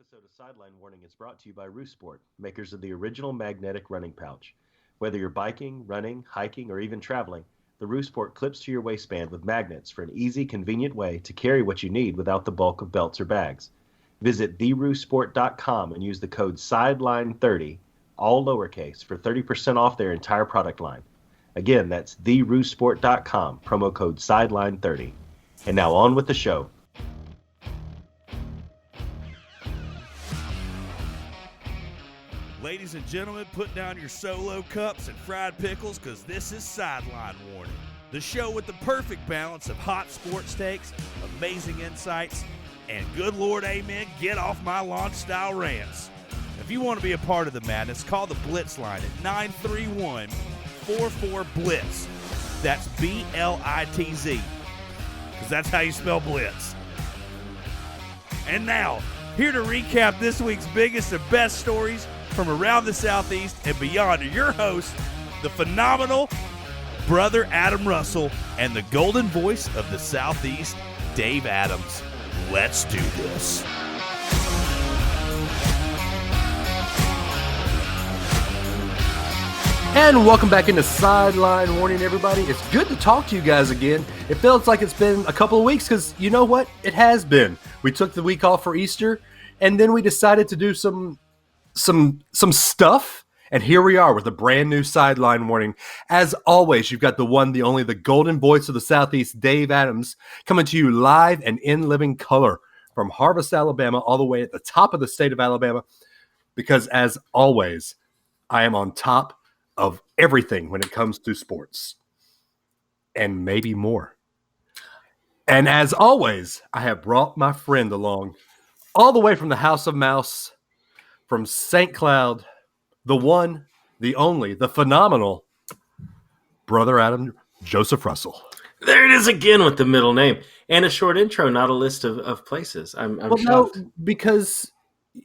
episode of Sideline Warning is brought to you by Sport, makers of the original magnetic running pouch. Whether you're biking, running, hiking, or even traveling, the Sport clips to your waistband with magnets for an easy, convenient way to carry what you need without the bulk of belts or bags. Visit theroosport.com and use the code SIDELINE30, all lowercase, for 30% off their entire product line. Again, that's theroosport.com, promo code SIDELINE30. And now on with the show. Ladies and gentlemen, put down your solo cups and fried pickles because this is Sideline Warning, the show with the perfect balance of hot sports takes, amazing insights, and good Lord, amen, get off my lawn style rants. If you want to be a part of the madness, call the Blitz line at 931-44-BLITZ. That's B-L-I-T-Z, because that's how you spell Blitz. And now, here to recap this week's biggest and best stories from around the Southeast and beyond are your hosts, the phenomenal brother Adam Russell and the golden voice of the Southeast, Dave Adams. Let's do this. And welcome back into Sideline Warning, everybody. It's good to talk to you guys again. It feels like it's been a couple of weeks because you know what? It has been. We took the week off for Easter, and then we decided to do some stuff, and here we are with a brand new Sideline Warning. As always, you've got the one, the only, the golden voice of the Southeast, Dave Adams, coming to you live and in living color from Harvest, Alabama, all the way at the top of the state of Alabama, because as always, I am on top of everything when it comes to sports, and maybe more. And as always, I have brought my friend along all the way from the House of Mouse, from St. Cloud, the one, the only, the phenomenal brother Adam, Joseph Russell. There it is again with the middle name and a short intro, not a list of places. I'm shocked. No, because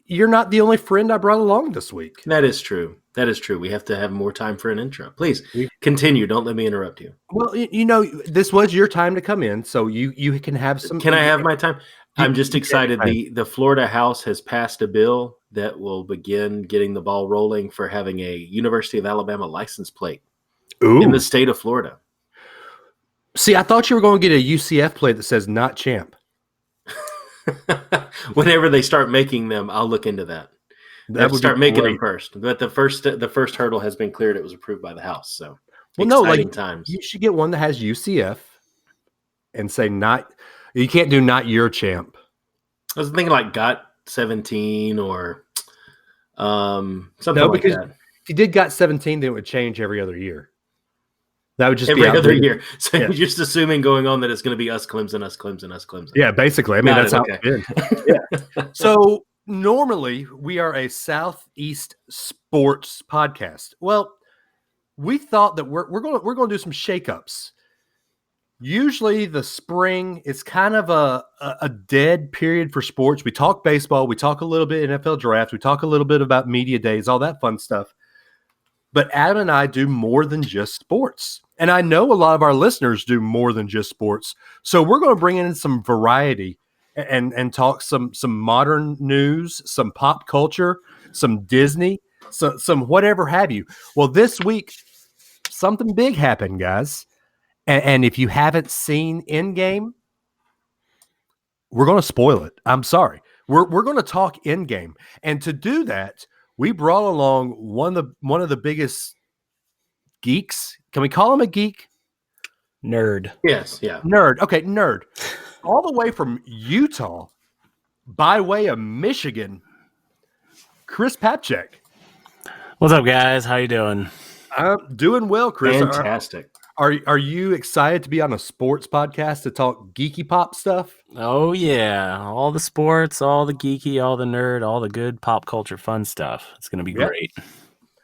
you're not the only friend I brought along this week. That is true. That is true. We have to have more time for an intro. Please continue. Don't let me interrupt you. Well, you know, this was your time to come in, so you can have some. Can I have my time? I'm just excited. The Florida House has passed a bill that will begin getting the ball rolling for having a University of Alabama license plate in the state of Florida. See, I thought you were going to get a UCF plate that says "Not Champ." Whenever they start making them, I'll look into that. They would start making them first. But the first hurdle has been cleared. It was approved by the House. So, exciting times. You should get one that has UCF and say "Not." You can't do "Not Your Champ." I was thinking like "Got 17" or something like that. If you did "Got 17", then it would change every other year. That would just every other year. So you're just assuming going on that it's going to be us Clemson, us Clemson, us Clemson. Yeah, basically. I mean, that's how it's been. Yeah. So normally we are a Southeast sports podcast. Well, we thought that we're going to do some shakeups. Usually the spring is kind of a dead period for sports. We talk baseball, we talk a little bit NFL draft, we talk a little bit about media days, all that fun stuff. But Adam and I do more than just sports. And I know a lot of our listeners do more than just sports. So we're going to bring in some variety and talk some modern news, some pop culture, some Disney, some whatever have you. Well, this week, something big happened, guys. And if you haven't seen EndGame, we're going to spoil it. I'm sorry. We're going to talk EndGame. And to do that, we brought along one of the biggest geeks. Can we call him a geek? Nerd. Yes, yeah. Nerd. Okay, nerd. All the way from Utah, by way of Michigan, Chris Papciak. What's up, guys? How you doing? I'm doing well, Chris. Fantastic. Are you excited to be on a sports podcast to talk geeky pop stuff? Oh, yeah. All the sports, all the geeky, all the nerd, all the good pop culture fun stuff. It's going to be great.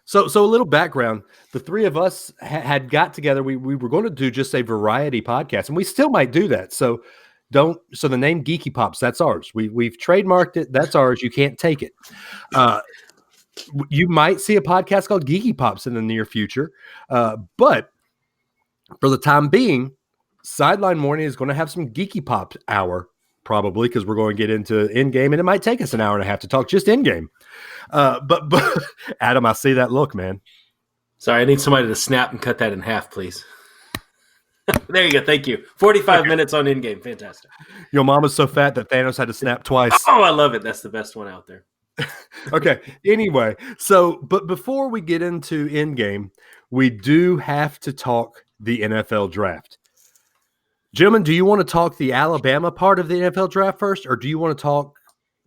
So a little background. The three of us had got together. We were going to do just a variety podcast, and we still might do that. So the name Geeky Pops, that's ours. We've trademarked it. That's ours. You can't take it. You might see a podcast called Geeky Pops in the near future. But for the time being, Sideline Warning is going to have some Geeky Pop hour probably, because we're going to get into EndGame, and it might take us an hour and a half to talk just EndGame. But Adam, I see that look, man. Sorry, I need somebody to snap and cut that in half, please. There you go. Thank you. 45 minutes on EndGame. Fantastic. Your mama's so fat that Thanos had to snap twice. Oh, I love it. That's the best one out there. Okay. Anyway, but before we get into EndGame, we do have to talk the NFL draft. Gentlemen, do you want to talk the Alabama part of the NFL draft first, or do you want to talk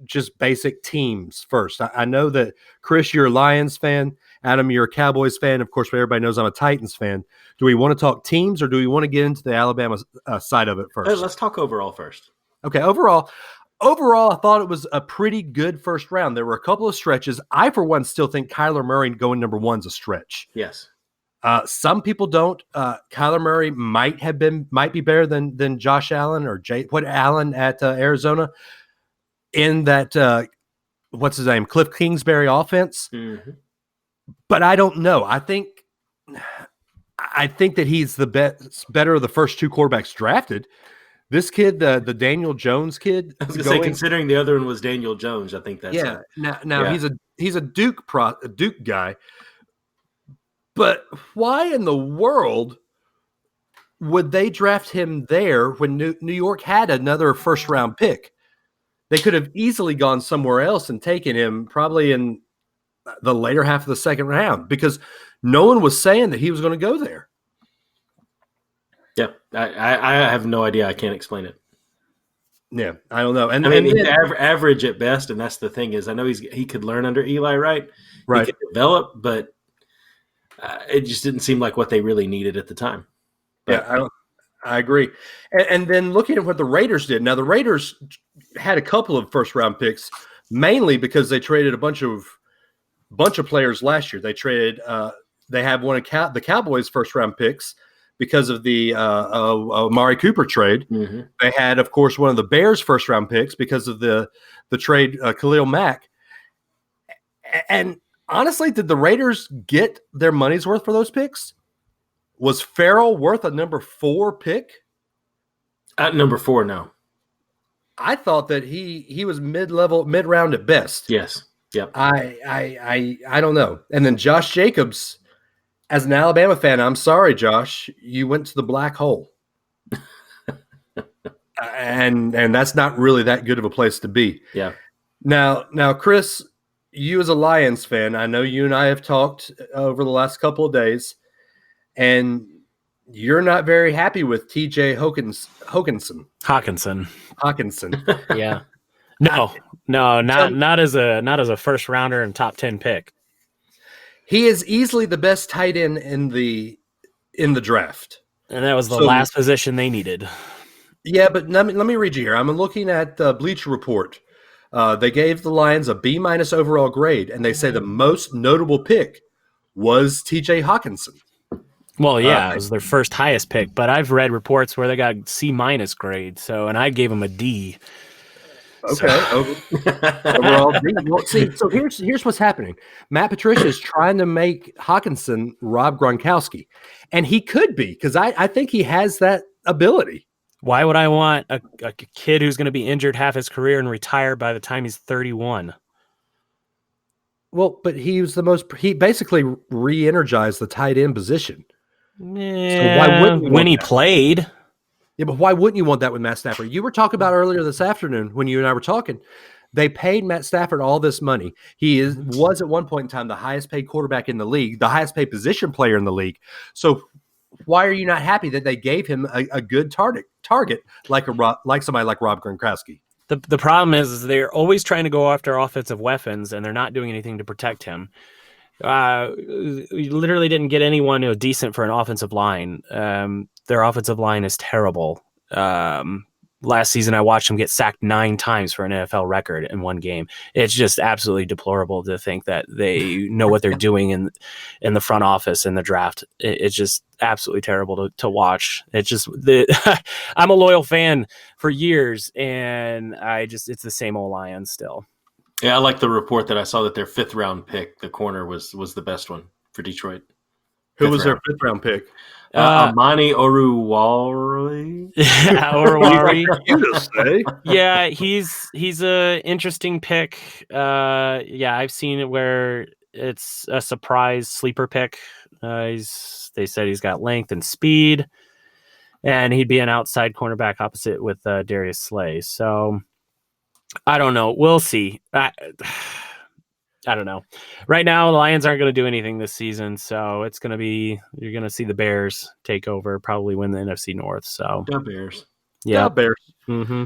just basic teams first? I know that, Chris, you're a Lions fan. Adam, you're a Cowboys fan. Of course, everybody knows I'm a Titans fan. Do we want to talk teams, or do we want to get into the Alabama side of it first? Let's talk overall first. Okay, overall, I thought it was a pretty good first round. There were a couple of stretches. I, for one, still think Kyler Murray going number 1 is a stretch. Yes. Some people don't. Kyler Murray might be better than Josh Allen or Allen at Arizona in that what's his name, Cliff Kingsbury offense. Mm-hmm. But I don't know. I think that he's the better of the first 2 quarterbacks drafted. This kid, the Daniel Jones kid. I was going to say, considering the other one was Daniel Jones, I think that's Now he's a Duke guy. But why in the world would they draft him there when New York had another first round pick? They could have easily gone somewhere else and taken him probably in the later half of the second round, because no one was saying that he was going to go there. Yeah, I have no idea. I can't explain it. Yeah, I don't know. And I mean, he's average at best, and that's the thing is, I know he could learn under Eli, right? He could develop, but it just didn't seem like what they really needed at the time. But, yeah, I agree. And then looking at what the Raiders did. Now, the Raiders had a couple of first-round picks, mainly because they traded a bunch of players last year. They traded they have one of the Cowboys' first-round picks because of the Amari Cooper trade. Mm-hmm. They had, of course, one of the Bears' first-round picks because of the trade Khalil Mack. And honestly, did the Raiders get their money's worth for those picks? Was Farrell worth a number 4 pick? At number 4, no. I thought that he was mid-round at best. Yes. Yep. I don't know. And then Josh Jacobs, as an Alabama fan, I'm sorry, Josh, you went to the black hole. and that's not really that good of a place to be. Yeah. Now, Chris, you as a Lions fan, I know you and I have talked over the last couple of days, and you're not very happy with TJ Hawkinson. Yeah. No, not as a first rounder and top 10 pick. He is easily the best tight end in the draft. And that was the last position they needed. Yeah, but let me read you here. I'm looking at the Bleacher Report. They gave the Lions a B- overall grade, and they say the most notable pick was TJ Hawkinson. Well, yeah, it was their first highest pick, but I've read reports where they got C- grade, and I gave them a D. Okay, overall D. Well, see, so here's what's happening. Matt Patricia is trying to make Hawkinson Rob Gronkowski, and he could be, because I think he has that ability. Why would I want a kid who's going to be injured half his career and retire by the time he's 31? Well, but he basically re-energized the tight end position. Yeah, so why wouldn't when he played? Yeah, but why wouldn't you want that with Matt Stafford? You were talking about earlier this afternoon when you and I were talking. They paid Matt Stafford all this money. He was at one point in time the highest paid quarterback in the league, the highest paid position player in the league. So why are you not happy that they gave him a good target like somebody like Rob Gronkowski? The problem is they're always trying to go after offensive weapons, and they're not doing anything to protect him. We literally didn't get anyone decent for an offensive line. Their offensive line is terrible. Last season, I watched them get sacked 9 times for an NFL record in one game. It's just absolutely deplorable to think that they know what they're doing in the front office in the draft. It's just absolutely terrible to watch. It's just I'm a loyal fan for years, and it's the same old Lions still. Yeah, I like the report that I saw that their 5th round pick, the corner, was the best one for Detroit. Who was their 5th round pick? Amani Oruwari. Oruwari. You just say. Yeah, he's a interesting pick. Yeah, I've seen it where it's a surprise sleeper pick. They said he's got length and speed, and he'd be an outside cornerback opposite with Darius Slay. So I don't know. We'll see. I don't know. Right now, the Lions aren't going to do anything this season, so it's going to be you're going to see the Bears take over, probably win the NFC North. So the Bears, yeah, Bears. Mm-hmm.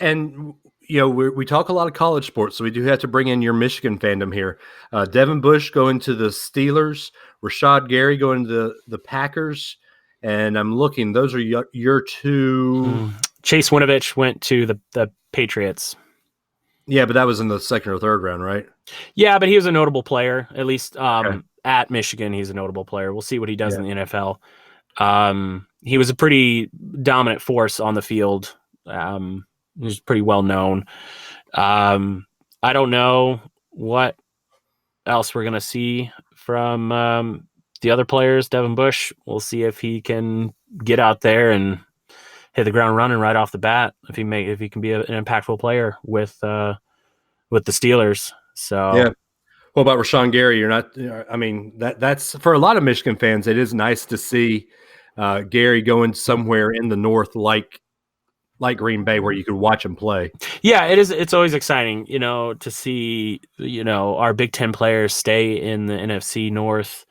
And you know we talk a lot of college sports, so we do have to bring in your Michigan fandom here. Devin Bush going to the Steelers, Rashad Gary going to the Packers, and I'm looking. Those are your two. Chase Winovich went to the Patriots. Yeah, but that was in the 2nd or 3rd round, right? Yeah, but he was a notable player. At least at Michigan, he's a notable player. We'll see what he does in the NFL. He was a pretty dominant force on the field. He's pretty well known. I don't know what else we're going to see from the other players. Devin Bush, we'll see if he can get out there and hit the ground running right off the bat. If he can be an impactful player with the Steelers. So yeah. What about Rashawn Gary? You're not. I mean, that's for a lot of Michigan fans. It is nice to see Gary going somewhere in the North, like Green Bay, where you could watch him play. Yeah, it is. It's always exciting, to see our Big Ten players stay in the NFC North,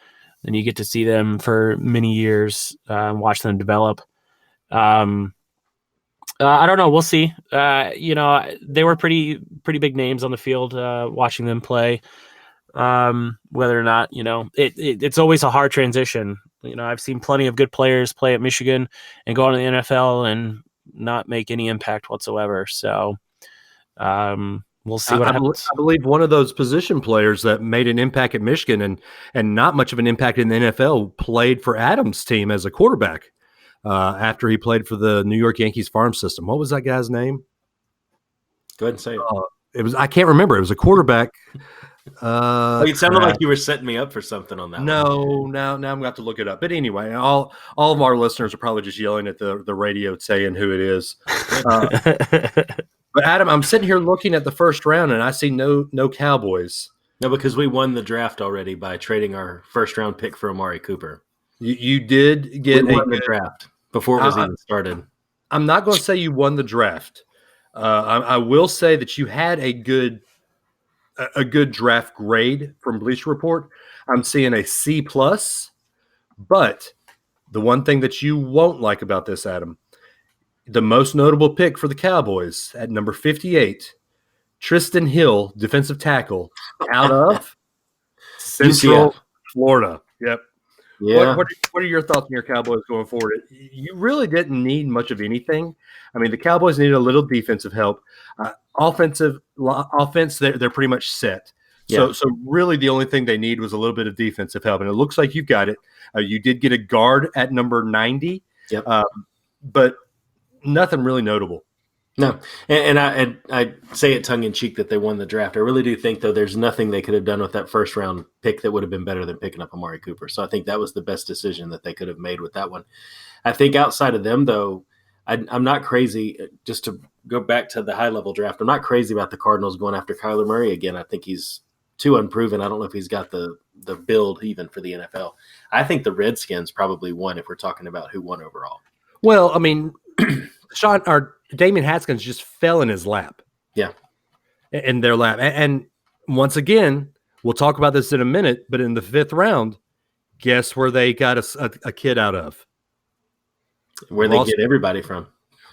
and you get to see them for many years, watch them develop. I don't know. We'll see. They were pretty big names on the field. Watching them play, whether or not it's always a hard transition. I've seen plenty of good players play at Michigan and go on to the NFL and not make any impact whatsoever. So we'll see what happens. I believe one of those position players that made an impact at Michigan and not much of an impact in the NFL played for Adams' team as a quarterback. After he played for the New York Yankees farm system. What was that guy's name? Go ahead and say it. I can't remember. It was a quarterback. It sounded like you were setting me up for something on that. No, now I'm going to have to look it up. But anyway, all of our listeners are probably just yelling at the radio saying who it is. But Adam, I'm sitting here looking at the 1st round and I see no Cowboys. No, because we won the draft already by trading our 1st round pick for Amari Cooper. You did get the draft before it was even started. I'm not going to say you won the draft. I will say that you had a good draft grade from Bleacher Report. I'm seeing a C+. But the one thing that you won't like about this, Adam, the most notable pick for the Cowboys at number 58, Tristan Hill, defensive tackle, out of Central Florida. Yep. Yeah. What are your thoughts on your Cowboys going forward? You really didn't need much of anything. I mean, the Cowboys needed a little defensive help. Offense, they're pretty much set. Yeah. So really the only thing they need was a little bit of defensive help, and it looks like you've got it. You did get a guard at number 90, but nothing really notable. No, and I say it tongue in cheek that they won the draft. I really do think, though, there's nothing they could have done with that 1st round pick that would have been better than picking up Amari Cooper. So I think that was the best decision that they could have made with that one. I think outside of them, though, I'm not crazy. Just to go back to the high level draft, I'm not crazy about the Cardinals going after Kyler Murray again. I think he's too unproven. I don't know if he's got the build even for the NFL. I think the Redskins probably won if we're talking about who won overall. Well, I mean, Damian Haskins just fell in his lap. Yeah. In their lap. And once again, we'll talk about this in a minute, but in the 5th round, guess where they got a kid out of? Where they get everybody from.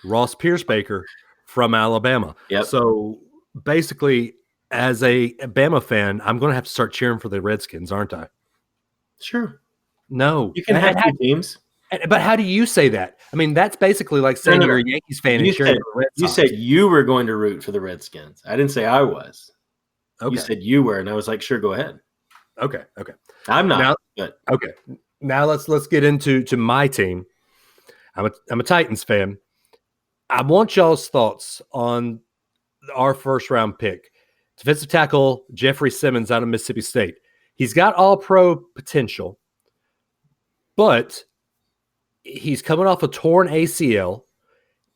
Ross Pierce-Baker from Alabama. Yep. So basically, as a Bama fan, I'm going to have to start cheering for the Redskins, aren't I? Sure. No. You can have 2 teams. But how do you say that? I mean, that's basically like saying you're a Yankees fan and cheering for the Red Sox. You said you were going to root for the Redskins. I didn't say I was. Okay. You said you were, and I was like, sure, go ahead. Okay. I'm not. Okay. Now let's get into my team. I'm a Titans fan. I want y'all's thoughts on our 1st round pick. Defensive tackle Jeffrey Simmons out of Mississippi State. He's got all-pro potential, but he's coming off a torn ACL,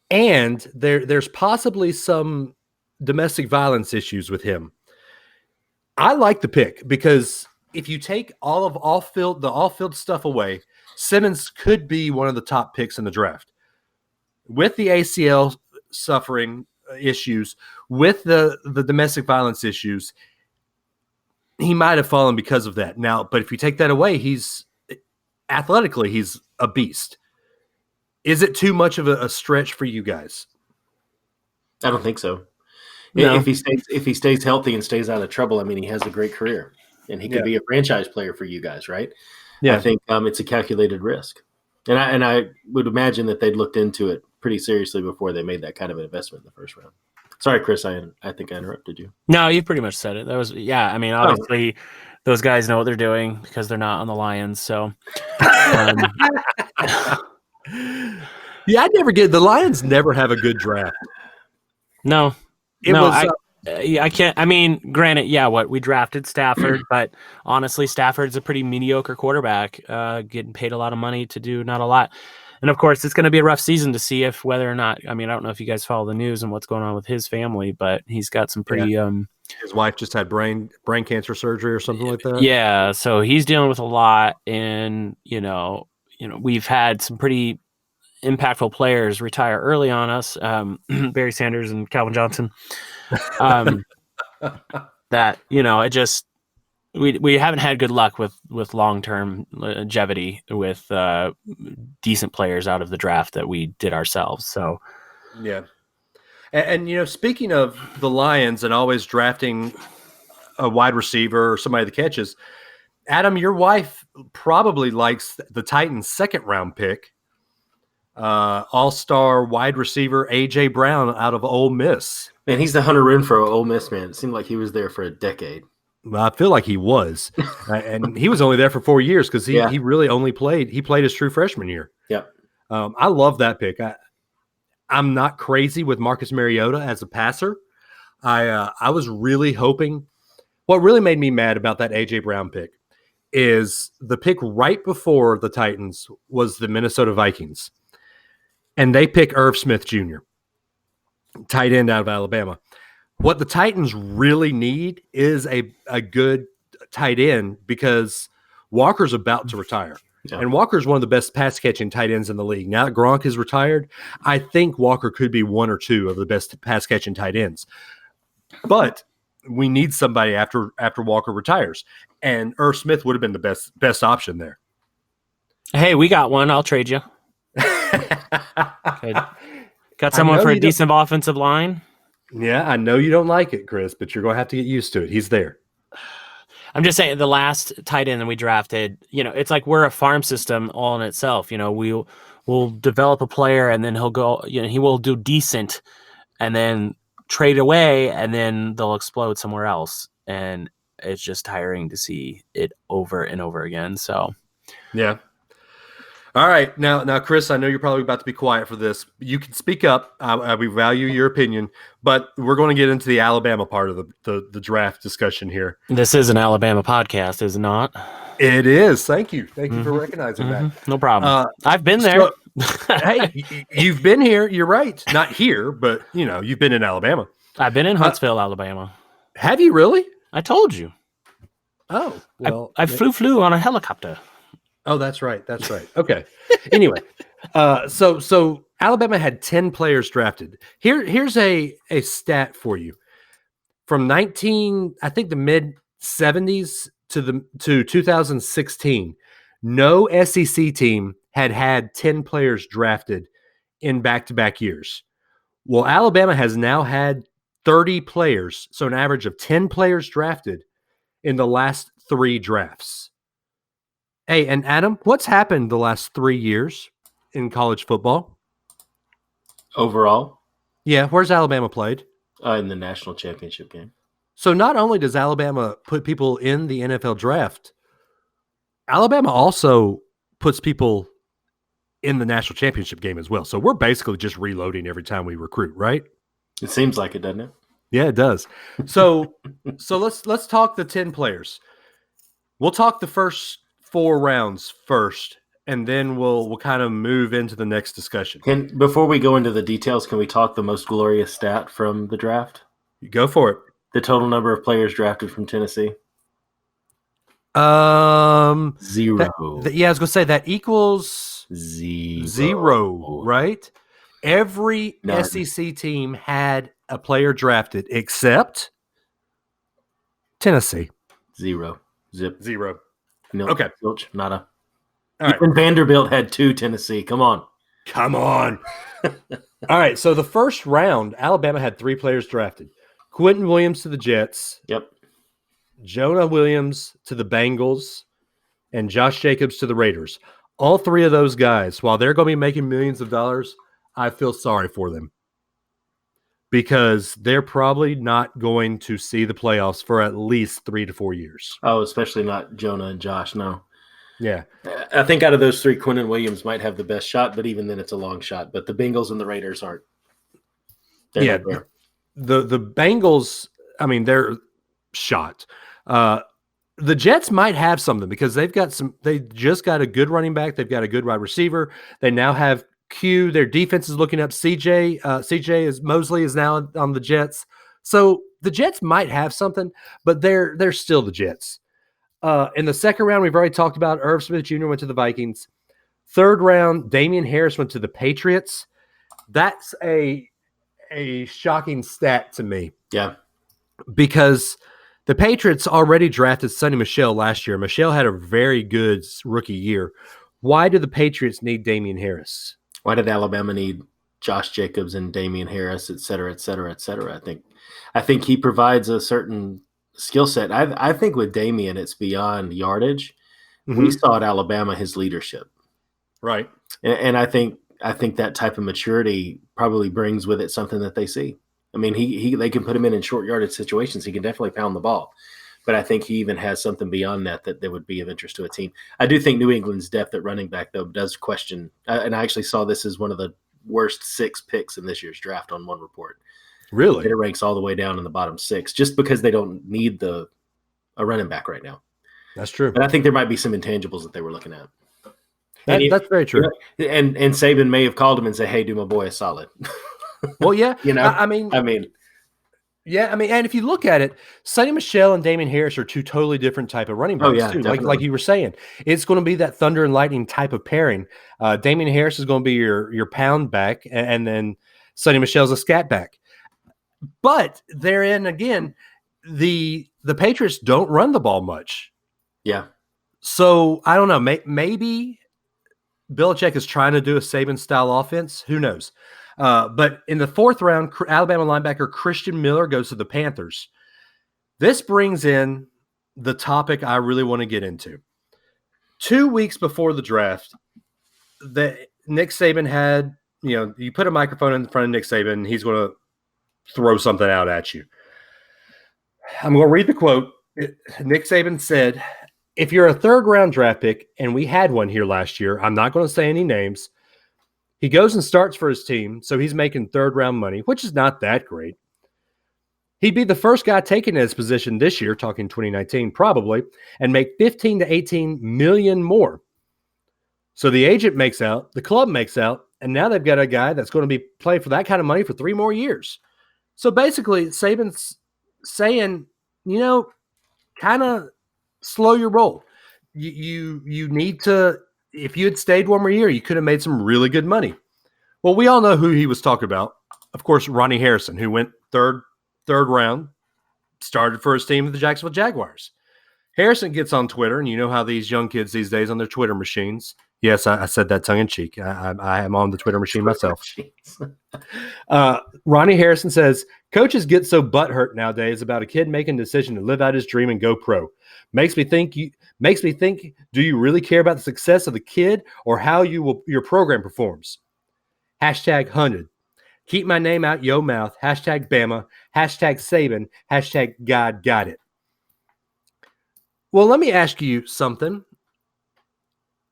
and there's possibly some domestic violence issues with him. I like the pick because if you take all of off-field stuff away, Simmons could be one of the top picks in the draft. With the ACL suffering issues, with the domestic violence issues, he might have fallen because of that. Now, but if you take that away, he's athletically a beast. Is it too much of a stretch for you guys? I don't think so. No. If he stays healthy and stays out of trouble, I mean, he has a great career, and he could be a franchise player for you guys, right? Yeah, I think it's a calculated risk, and I would imagine that they'd looked into it pretty seriously before they made that kind of an investment in the first round. Sorry, Chris, I think I interrupted you. No, you pretty much said it. That was I mean, obviously, those guys know what they're doing because they're not on the Lions. So, yeah, I never get the Lions. Never have a good draft. No, I can't. I mean, granted, we drafted Stafford, but honestly, Stafford's a pretty mediocre quarterback, getting paid a lot of money to do not a lot. And of course, it's going to be a rough season to see if whether or not. I mean, I don't know if you guys follow the news and what's going on with his family, but he's got some pretty. His wife just had brain cancer surgery or something like that. Yeah, so he's dealing with a lot, and we've had some pretty impactful players retire early on us. Barry Sanders and Calvin Johnson. That it just. We haven't had good luck with long-term longevity with decent players out of the draft that we did ourselves. So, yeah. And speaking of the Lions and always drafting a wide receiver or somebody that catches, Adam, your wife probably likes the Titans' second-round pick, all-star wide receiver A.J. Brown out of Ole Miss. Man, he's the Hunter Renfrow of Ole Miss, man. It seemed like he was there for a decade. I feel like he was, and he was only there for 4 years because he really only played his true freshman year. Yep. I love that pick. I'm not crazy with Marcus Mariota as a passer. I was really hoping. What really made me mad about that A.J. Brown pick is the pick right before the Titans was the Minnesota Vikings, and they pick Irv Smith Jr., tight end out of Alabama. What the Titans really need is a good tight end because Walker's about to retire. Yeah. And Walker's one of the best pass-catching tight ends in the league. Now that Gronk is retired, I think Walker could be one or two of the best pass-catching tight ends. But we need somebody after Walker retires. And Irv Smith would have been the best option there. Hey, we got one. I'll trade you. Got someone for a decent offensive line? Yeah, I know you don't like it, Chris, but you're going to have to get used to it. He's there. I'm just saying the last tight end that we drafted, it's like we're a farm system all in itself. We'll develop a player and then he'll go, he will do decent and then trade away and then they'll explode somewhere else. And it's just tiring to see it over and over again. So, yeah. All right. Now, Chris, I know you're probably about to be quiet for this. You can speak up. We value your opinion, but we're going to get into the Alabama part of the draft discussion here. This is an Alabama podcast, is it not? It is. Thank you. Thank you for recognizing that. No problem. I've been there. Hey, you've been here. You're right. Not here, but, you've been in Alabama. I've been in Huntsville, Alabama. Have you really? I told you. Oh, well. I flew on a helicopter. Oh, that's right. That's right. Okay. Anyway, so Alabama had 10 players drafted. Here's a stat for you. From the mid 70s to 2016, no SEC team had 10 players drafted in back-to-back years. Well, Alabama has now had 30 players, so an average of 10 players drafted in the last 3 drafts. Hey, and Adam, what's happened the last 3 years in college football? Overall? Yeah, where's Alabama played? In the national championship game. So not only does Alabama put people in the NFL draft, Alabama also puts people in the national championship game as well. So we're basically just reloading every time we recruit, right? It seems like it, doesn't it? Yeah, it does. So let's talk the 10 players. We'll talk the first 4 rounds first, and then we'll kind of move into the next discussion. Before we go into the details, can we talk the most glorious stat from the draft? Go for it. The total number of players drafted from Tennessee. 0. Yeah, I was gonna say that equals 0, right? Every None. SEC team had a player drafted except Tennessee. 0. Zip. 0. No. Okay. Zilch, nada. All Even Vanderbilt had 2 Tennessee. Come on. All right. So the first round, Alabama had 3 players drafted. Quentin Williams to the Jets. Yep. Jonah Williams to the Bengals. And Josh Jacobs to the Raiders. All 3 of those guys, while they're going to be making millions of dollars, I feel sorry for them. Because they're probably not going to see the playoffs for at least 3 to 4 years. Oh, especially not Jonah and Josh, no. Yeah. I think out of those 3, Quentin Williams might have the best shot, but even then it's a long shot. But the Bengals and the Raiders aren't. The Bengals, I mean, they're shot. The Jets might have something because they just got a good running back. They've got a good wide receiver. They now have Q. Their defense is looking up. Mosley is now on the Jets. So the Jets might have something, but they're still the Jets. In the second round, we've already talked about Irv Smith Jr. went to the Vikings. Third round, Damian Harris went to the Patriots. That's a shocking stat to me. Yeah. Because the Patriots already drafted Sonny Michel last year. Michel had a very good rookie year. Why do the Patriots need Damian Harris? Why did Alabama need Josh Jacobs and Damian Harris, et cetera, et cetera, et cetera? I think he provides a certain skill set. I think with Damian, it's beyond yardage. Mm-hmm. We saw at Alabama his leadership. Right. And I think that type of maturity probably brings with it something that they see. I mean, they can put him in short yardage situations. He can definitely pound the ball. But I think he even has something beyond that would be of interest to a team. I do think New England's depth at running back, though, does question. And I actually saw this as one of the worst 6 picks in this year's draft on one report. Really? It ranks all the way down in the bottom 6 just because they don't need a running back right now. That's true. But I think there might be some intangibles that they were looking at. That's very true. And Saban may have called him and said, "Hey, do my boy a solid." Well, yeah. I mean, yeah. I mean, and if you look at it, Sonny Michel and Damian Harris are 2 totally different type of running backs too. Like you were saying, it's going to be that thunder and lightning type of pairing. Damian Harris is going to be your pound back, and then Sonny Michel's a scat back. But therein again, the Patriots don't run the ball much. Yeah. So I don't know. Maybe Belichick is trying to do a Saban-style offense. Who knows? But in the 4th round, Alabama linebacker Christian Miller goes to the Panthers. This brings in the topic I really want to get into. 2 weeks before the draft, Nick Saban had, you put a microphone in front of Nick Saban, and he's going to throw something out at you. I'm going to read the quote. Nick Saban said, "If you're a 3rd-round draft pick, and we had one here last year, I'm not going to say any names. He goes and starts for his team, so he's making 3rd-round money, which is not that great. He'd be the first guy taken in his position this year, talking 2019 probably, and make 15 to 18 million more. So the agent makes out, the club makes out, and now they've got a guy that's going to be playing for that kind of money for 3 more years." So basically, Saban's saying, kind of slow your roll. You need to. If you had stayed 1 more year, you could have made some really good money. Well, we all know who he was talking about. Of course, Ronnie Harrison, who went third round, started for his team with the Jacksonville Jaguars. Harrison gets on Twitter, and you know how these young kids these days on their Twitter machines. Yes, I said that tongue in cheek. I am on the Twitter machine myself. Ronnie Harrison says, "Coaches get so butthurt nowadays about a kid making a decision to live out his dream and go pro. Makes me think, do you really care about the success of the kid or how your program performs? Hashtag hunted. Keep my name out yo mouth. Hashtag Bama. Hashtag Saban. Hashtag God got it." Well, let me ask you something.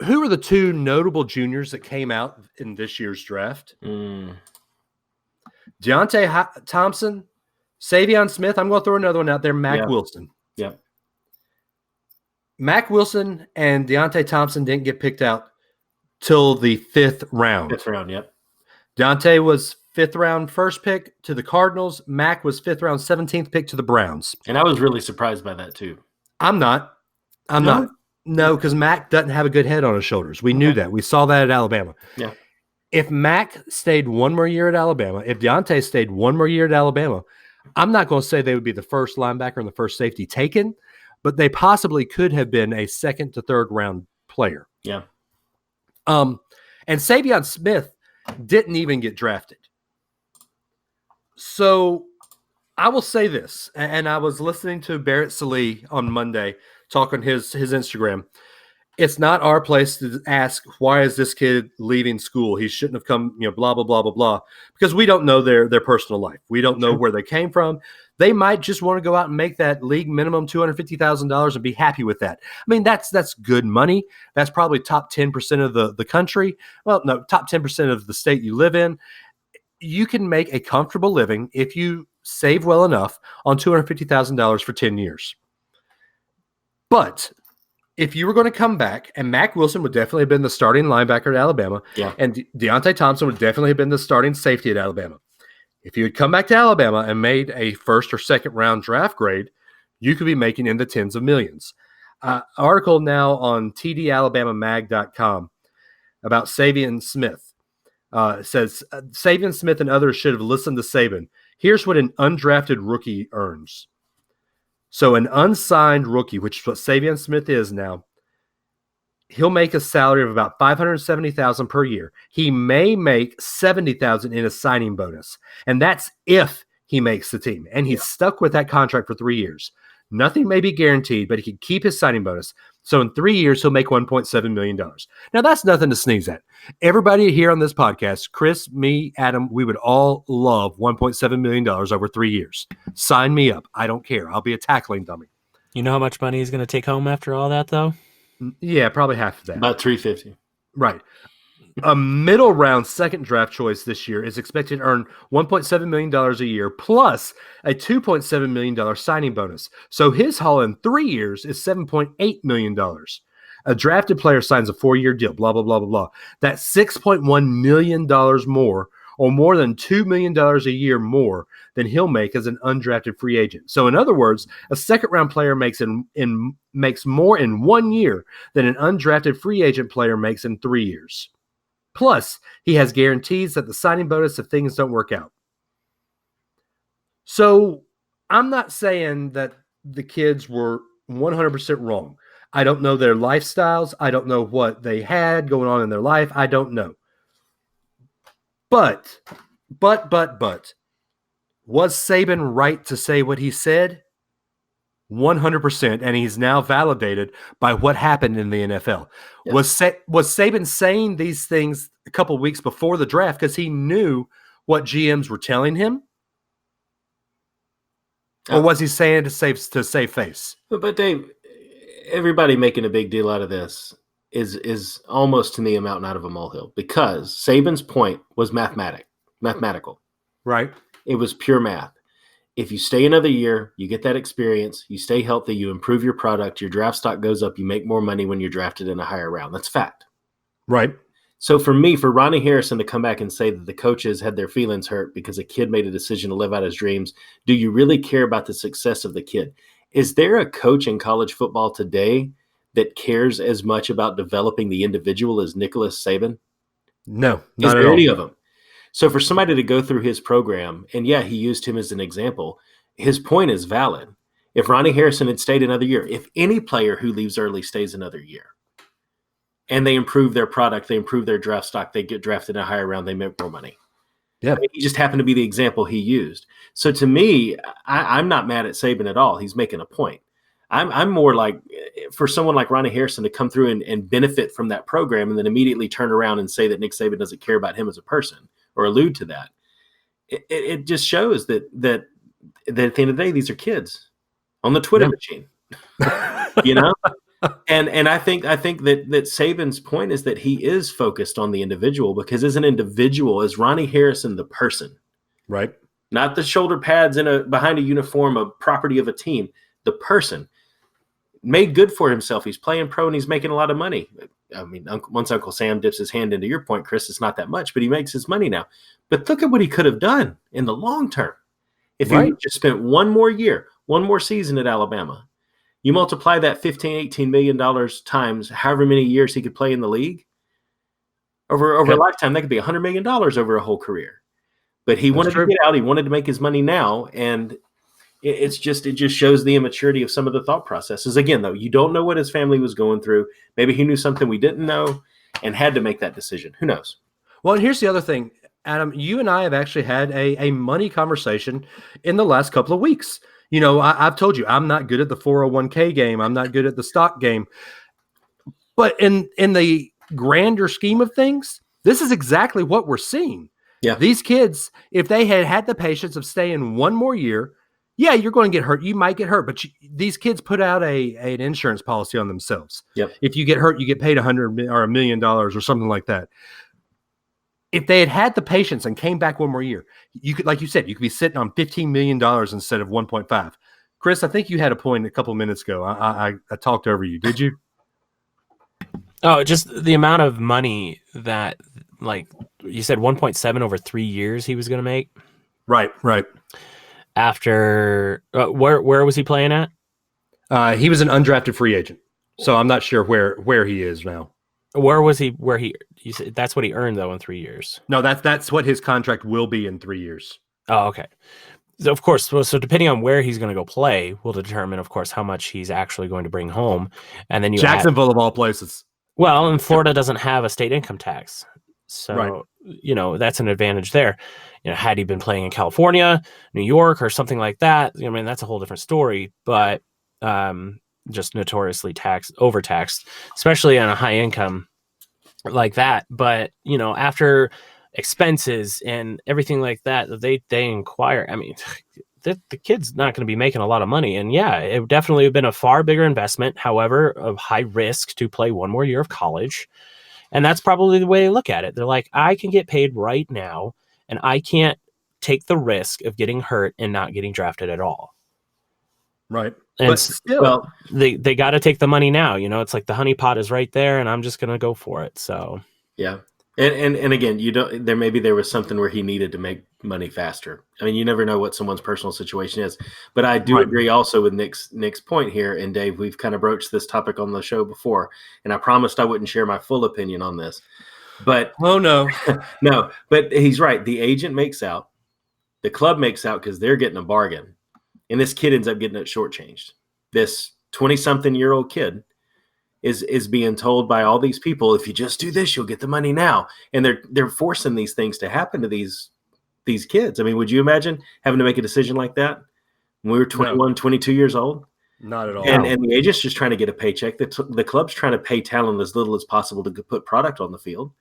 Who are the 2 notable juniors that came out in this year's draft? Deontay Thompson, Savion Smith. I'm going to throw another one out there. Mack Wilson. Yeah. Mack Wilson and Deontay Thompson didn't get picked out till the 5th round. 5th round, yep. Deontay was 5th round first pick to the Cardinals. Mac was 5th round 17th pick to the Browns. And I was really surprised by that too. I'm not. No, because Mac doesn't have a good head on his shoulders. We knew that. We saw that at Alabama. Yeah. If Mac stayed one more year at Alabama, if Deontay stayed one more year at Alabama, I'm not going to say they would be the first linebacker and the first safety taken, but they possibly could have been a 2nd to 3rd round player. Yeah. And Savion Smith didn't even get drafted. So I will say this, and I was listening to Barrett Sallee on Monday talk on his Instagram. It's not our place to ask, why is this kid leaving school? He shouldn't have come, blah, blah, blah, blah, blah, because we don't know their personal life. We don't know where they came from. They might just want to go out and make that league minimum $250,000 and be happy with that. I mean, that's good money. That's probably top 10% of the country. Well, no, top 10% of the state you live in. You can make a comfortable living if you save well enough on $250,000 for 10 years. But if you were going to come back, and Mac Wilson would definitely have been the starting linebacker at Alabama, and Deontay Thompson would definitely have been the starting safety at Alabama. If you had come back to Alabama and made a 1st or 2nd round draft grade, you could be making in the tens of millions. Article now on tdalabamamag.com about Savion Smith says, Savion Smith and others should have listened to Saban. Here's what an undrafted rookie earns. So an unsigned rookie, which is what Savion Smith is now, he'll make a salary of about $570,000 per year. He may make $70,000 in a signing bonus, and that's if he makes the team. And he's stuck with that contract for 3 years. Nothing may be guaranteed, but he can keep his signing bonus. So in 3 years, he'll make $1.7 million. Now, that's nothing to sneeze at. Everybody here on this podcast, Chris, me, Adam, we would all love $1.7 million over 3 years. Sign me up. I don't care. I'll be a tackling dummy. You know how much money he's going to take home after all that, though? Yeah, probably half of that. About $350. Right. A middle round 2nd draft choice this year is expected to earn $1.7 million a year plus a $2.7 million signing bonus. So his haul in 3 years is $7.8 million. A drafted player signs a 4-year deal, blah, blah, blah, blah, blah. That's $6.1 million more, or more than $2 million a year more than he'll make as an undrafted free agent. So in other words, a 2nd round player makes more in 1 year than an undrafted free agent player makes in 3 years. Plus, he has guarantees that the signing bonus if things don't work out. So I'm not saying that the kids were 100% wrong. I don't know their lifestyles. I don't know what they had going on in their life. I don't know. But, was Saban right to say what he said? 100%, and he's now validated by what happened in the NFL. Yep. Was Saban saying these things a couple of weeks before the draft because he knew what GMs were telling him? Or was he saying to save face? But Dave, everybody making a big deal out of this is almost to me a mountain out of a molehill, because Saban's point was mathematical. Right. It was pure math. If you stay another year, you get that experience, you stay healthy, you improve your product, your draft stock goes up, you make more money when you're drafted in a higher round. That's fact. Right. So for me, for Ronnie Harrison to come back and say that the coaches had their feelings hurt because a kid made a decision to live out his dreams, do you really care about the success of the kid? Is there a coach in college football today that cares as much about developing the individual as Nicholas Saban? No, not at all. Is there any of them? So for somebody to go through his program, and he used him as an example, his point is valid. If Ronnie Harrison had stayed another year, if any player who leaves early stays another year, and they improve their product, they improve their draft stock, they get drafted in a higher round, they make more money. Yeah, I mean, he just happened to be the example he used. So to me, I'm not mad at Saban at all. He's making a point. I'm more like, for someone like Ronnie Harrison to come through and benefit from that program and then immediately turn around and say that Nick Saban doesn't care about him as a person, or allude to that, it just shows that at the end of the day, these are kids on the Twitter machine, And I think that Saban's point is that he is focused on the individual, because as an individual, as Ronnie Harrison, the person, right, not the shoulder pads behind a uniform, a property of a team, the person made good for himself. He's playing pro and he's making a lot of money. I mean, once Uncle Sam dips his hand into your point, Chris, it's not that much, but he makes his money now. But look at what he could have done in the long term. If he just spent one more year, one more season at Alabama, you multiply that $15, $18 million times however many years he could play in the league. Over a lifetime, that could be $100 million over a whole career. But he wanted to get out. He wanted to make his money now. And it just shows the immaturity of some of the thought processes. Again, though, you don't know what his family was going through. Maybe he knew something we didn't know and had to make that decision. Who knows? Well, and here's the other thing, Adam. You and I have actually had a money conversation in the last couple of weeks. You know, I've told you I'm not good at the 401k game. I'm not good at the stock game. But in the grander scheme of things, this is exactly what we're seeing. Yeah. These kids, if they had the patience of staying one more year, yeah, you're going to get hurt. You might get hurt, but these kids put out an insurance policy on themselves. Yep. If you get hurt, you get paid $100 or $1 million or something like that. If they had the patience and came back one more year, you could, like you said, you could be sitting on $15 million instead of 1.5. Chris, I think you had a point a couple of minutes ago. I talked over you. Did you? Oh, just the amount of money that, like you said, 1.7 over 3 years he was going to make. Right. After where was he playing at? He was an undrafted free agent, so I'm not sure where he is now. Where was he? You said that's what he earned though in 3 years. No, that's what his contract will be in 3 years. Oh, okay. So of course, so depending on where he's going to go play will determine, of course, how much he's actually going to bring home. And then Jacksonville of all places. Well, and Florida doesn't have a state income tax, so right. You know that's an advantage there. You know, had he been playing in California, New York, or something like that, I mean that's a whole different story. But just notoriously overtaxed, especially on a high income like that. But you know, after expenses and everything like that, they inquire. I mean, the kid's not going to be making a lot of money, and yeah, it would definitely have been a far bigger investment. However, of high risk to play one more year of college, and that's probably the way they look at it. They're like, I can get paid right now, and I can't take the risk of getting hurt and not getting drafted at all. Right. And but still, they got to take the money now. You know, it's like the honey pot is right there, and I'm just going to go for it. So yeah. And again, there was something where he needed to make money faster. I mean, you never know what someone's personal situation is, but I do agree also with Nick's point here. And Dave, we've kind of broached this topic on the show before, and I promised I wouldn't share my full opinion on this, but no, but he's right. The agent makes out, the club makes out because they're getting a bargain, and this kid ends up getting it shortchanged. This 20-something-year-old kid is being told by all these people, if you just do this, you'll get the money now. And they're forcing these things to happen to these kids. I mean, would you imagine having to make a decision like that when we were 21, 22 years old? Not at all. And the agent's just trying to get a paycheck. The club's trying to pay talent as little as possible to put product on the field.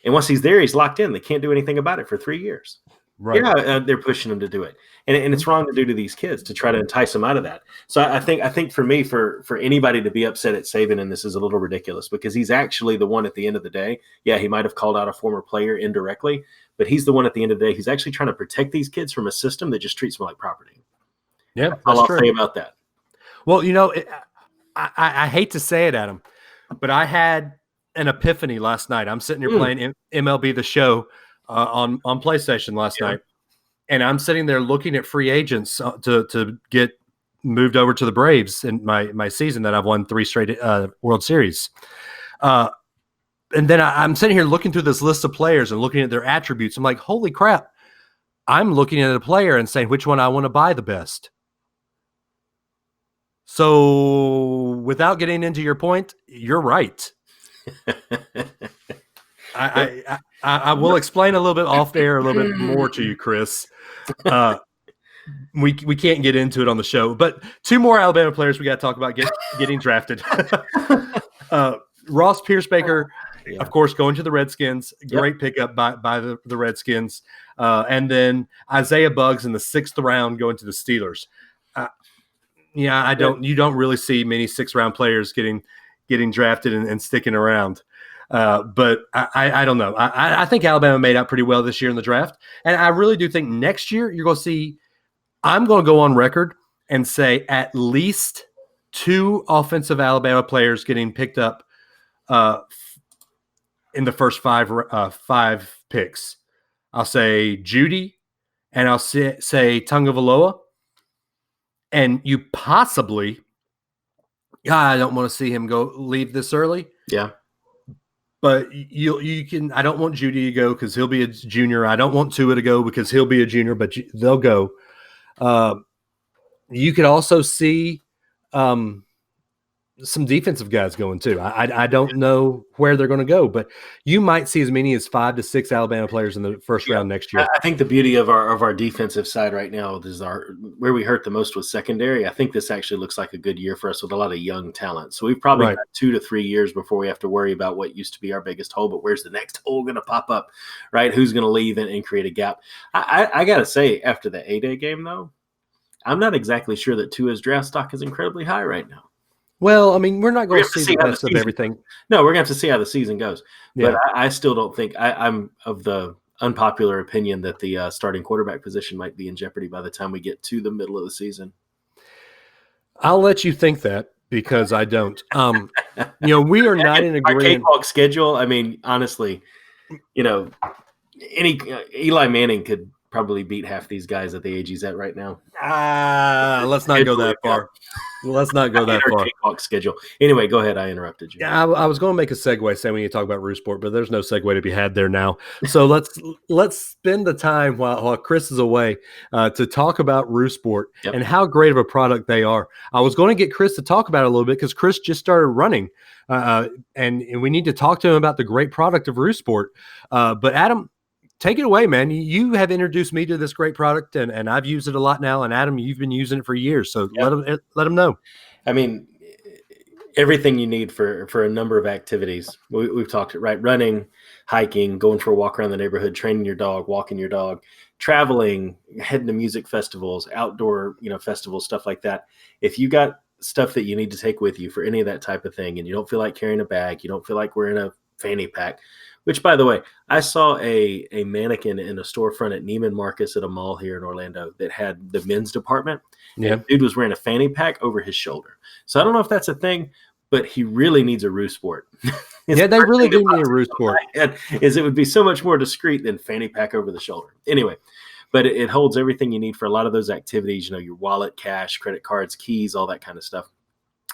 And once he's there, he's locked in. They can't do anything about it for 3 years. Right. Yeah, they're pushing him to do it, and it's wrong to do to these kids to try to entice them out of that. So I think for me, for anybody to be upset at Saban, and this is a little ridiculous because he's actually the one at the end of the day. Yeah, he might have called out a former player indirectly, but he's the one at the end of the day. He's actually trying to protect these kids from a system that just treats them like property. Yeah, that's all I'll say about that. Well, you know, I hate to say it, Adam, but I had an epiphany last night. I'm sitting here playing MLB The Show on PlayStation last night, and I'm sitting there looking at free agents to get moved over to the Braves in my season that I've won 3 straight World Series. And then I'm sitting here looking through this list of players and looking at their attributes. I'm like, holy crap. I'm looking at a player and saying which one I want to buy the best. So without getting into your point, you're right. I will explain a little bit off air, a little bit more to you, Chris. We can't get into it on the show, but 2 more Alabama players we got to talk about getting drafted. Ross Piercebaker, of course, going to the Redskins. Great pickup by the Redskins. And then Isaiah Buggs in the 6th round going to the Steelers. You don't really see many 6th-round players getting drafted and sticking around. But I don't know. I think Alabama made out pretty well this year in the draft. And I really do think next year you're going to see – I'm going to go on record and say at least 2 offensive Alabama players getting picked up in the first five picks. I'll say Judy, and I'll say Tagovailoa, and you possibly. I don't want to see him leave this early. Yeah. But you can. I don't want Judy to go because he'll be a junior. I don't want Tua to go because he'll be a junior. But they'll go. You could also see some defensive guys going too. I don't know where they're going to go, but you might see as many as 5 to 6 Alabama players in the first round next year. I think the beauty of our defensive side right now is where we hurt the most was secondary. I think this actually looks like a good year for us with a lot of young talent. So we've probably got 2 to 3 years before we have to worry about what used to be our biggest hole, but where's the next hole going to pop up, right? Who's going to leave and create a gap? I got to say, after the A-Day game, though, I'm not exactly sure that Tua's draft stock is incredibly high right now. Well, I mean, we're not going to see the best of everything. No, we're going to have to see how the season goes. But I still don't think I'm of the unpopular opinion that the starting quarterback position might be in jeopardy by the time we get to the middle of the season. I'll let you think that because I don't. We are not in agreement. Our cakewalk schedule, I mean, honestly, any Eli Manning could probably beat half these guys at the age he's at right now. Let's not go that far. Let's not go that far. Cakewalk schedule. Anyway, go ahead. I interrupted you. Yeah, I was going to make a segue saying we need to talk about Roo Sport, but there's no segue to be had there now. So let's spend the time while Chris is away to talk about Roo Sport and how great of a product they are. I was going to get Chris to talk about it a little bit because Chris just started running, and we need to talk to him about the great product of Roo Sport. But Adam, take it away, man. You have introduced me to this great product, and I've used it a lot now. And Adam, you've been using it for years, so let them know. I mean, everything you need for a number of activities. We've talked right: running, hiking, going for a walk around the neighborhood, training your dog, walking your dog, traveling, heading to music festivals, outdoor festivals, stuff like that. If you got stuff that you need to take with you for any of that type of thing, and you don't feel like carrying a bag, you don't feel like wearing a fanny pack. Which, by the way, I saw a mannequin in a storefront at Neiman Marcus at a mall here in Orlando that had the men's department. Yeah, and the dude was wearing a fanny pack over his shoulder. So I don't know if that's a thing, but he really needs a Roo Sport. Yeah, they really do need a Roo Sport. Is it would be so much more discreet than fanny pack over the shoulder. Anyway, but it holds everything you need for a lot of those activities. Your wallet, cash, credit cards, keys, all that kind of stuff.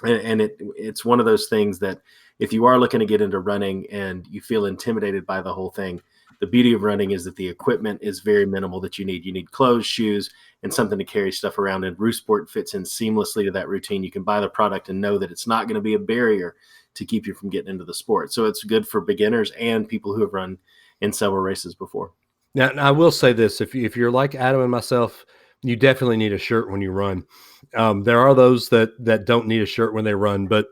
And it's one of those things that, if you are looking to get into running and you feel intimidated by the whole thing, the beauty of running is that the equipment is very minimal that you need. You need clothes, shoes, and something to carry stuff around. And Roo Sport fits in seamlessly to that routine. You can buy the product and know that it's not going to be a barrier to keep you from getting into the sport. So it's good for beginners and people who have run in several races before. Now, I will say this. If you're like Adam and myself, you definitely need a shirt when you run. There are those that don't need a shirt when they run, but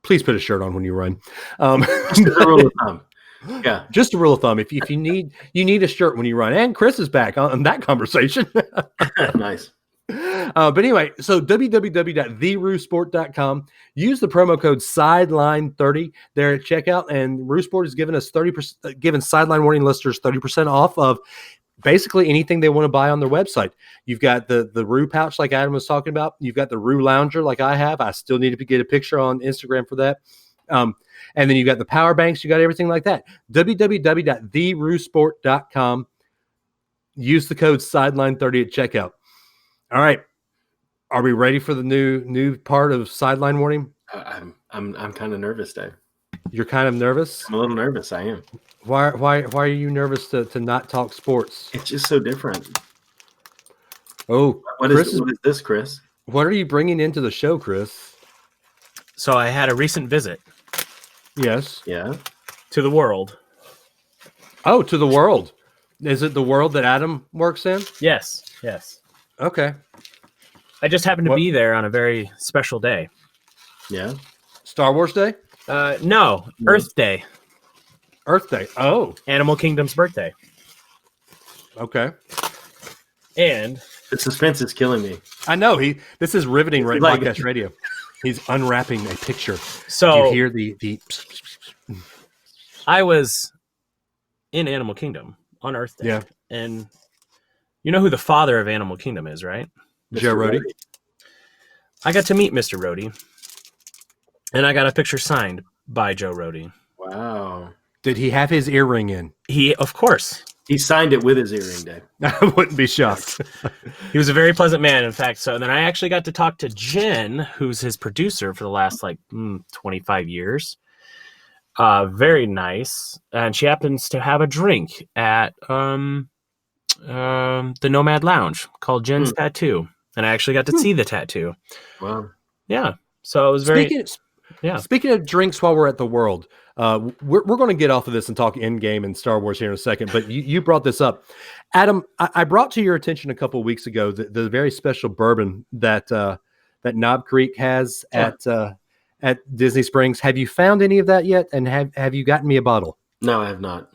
please put a shirt on when you run. Just a rule of thumb. Yeah, just a rule of thumb. If you need a shirt when you run, and Chris is back on that conversation. Nice. But anyway, so www.theroosport.com. Use the promo code Sideline30 there at checkout, and Roo Sport has given us 30%, given Sideline Warning listeners 30% off of basically anything they want to buy on their website. You've got the Roo pouch like Adam was talking about. You've got the Roo lounger like I have. I still need to get a picture on Instagram for that. And then you've got the power banks. You got everything like that. www.theroosport.com. Use the code Sideline30 at checkout. All right. Are we ready for the new part of Sideline Warning? I'm kind of nervous, Dave. You're kind of nervous? I'm a little nervous. I am. Why are you nervous to not talk sports? It's just so different. Oh, what is this, Chris? What are you bringing into the show, Chris? So I had a recent visit. Yes. Yeah. To the world. Oh, to the world. Is it the world that Adam works in? Yes. Okay. I just happened to be there on a very special day. Yeah. Star Wars Day? No, Earth Day. Earth Day. Oh. Animal Kingdom's birthday. Okay. And the suspense is killing me. I know. This is riveting podcast radio. He's unwrapping a picture. So you hear the I was in Animal Kingdom on Earth Day. Yeah. And you know who the father of Animal Kingdom is, right? Joe Rohde. I got to meet Mr. Rohde. And I got a picture signed by Joe Rohde. Wow. Did he have his earring in? Of course. He signed it with his earring, Dave. I wouldn't be shocked. He was a very pleasant man, in fact. So then I actually got to talk to Jen, who's his producer for the last 25 years. Very nice. And she happens to have a drink at the Nomad Lounge called Jen's Tattoo. And I actually got to see the tattoo. Wow. Yeah. So it was very... Speaking of drinks while we're at the World, we're going to get off of this and talk Endgame and Star Wars here in a second, but you brought this up. Adam, I brought to your attention a couple of weeks ago the very special bourbon that Knob Creek has at Disney Springs. Have you found any of that yet? And have you gotten me a bottle? No, I have not.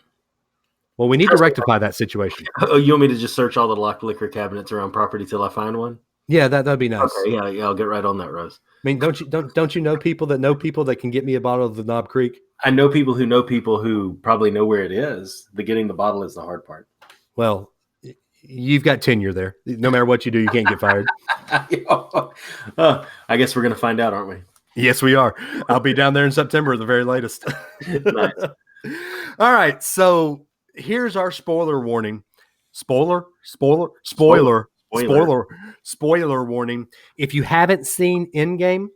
Well, we need to rectify that situation. Oh, you want me to just search all the locked liquor cabinets around property till I find one? Yeah, that'd be nice. Okay, yeah, I'll get right on that, Rose. I mean, don't you know people that can get me a bottle of the Knob Creek? I know people who probably know where it is. The getting the bottle is the hard part. Well, you've got tenure there. No matter what you do, you can't get fired. I guess we're going to find out, aren't we? Yes, we are. I'll be down there in September at the very latest. Nice. All right. So here's our spoiler warning. Spoiler warning. If you haven't seen Endgame,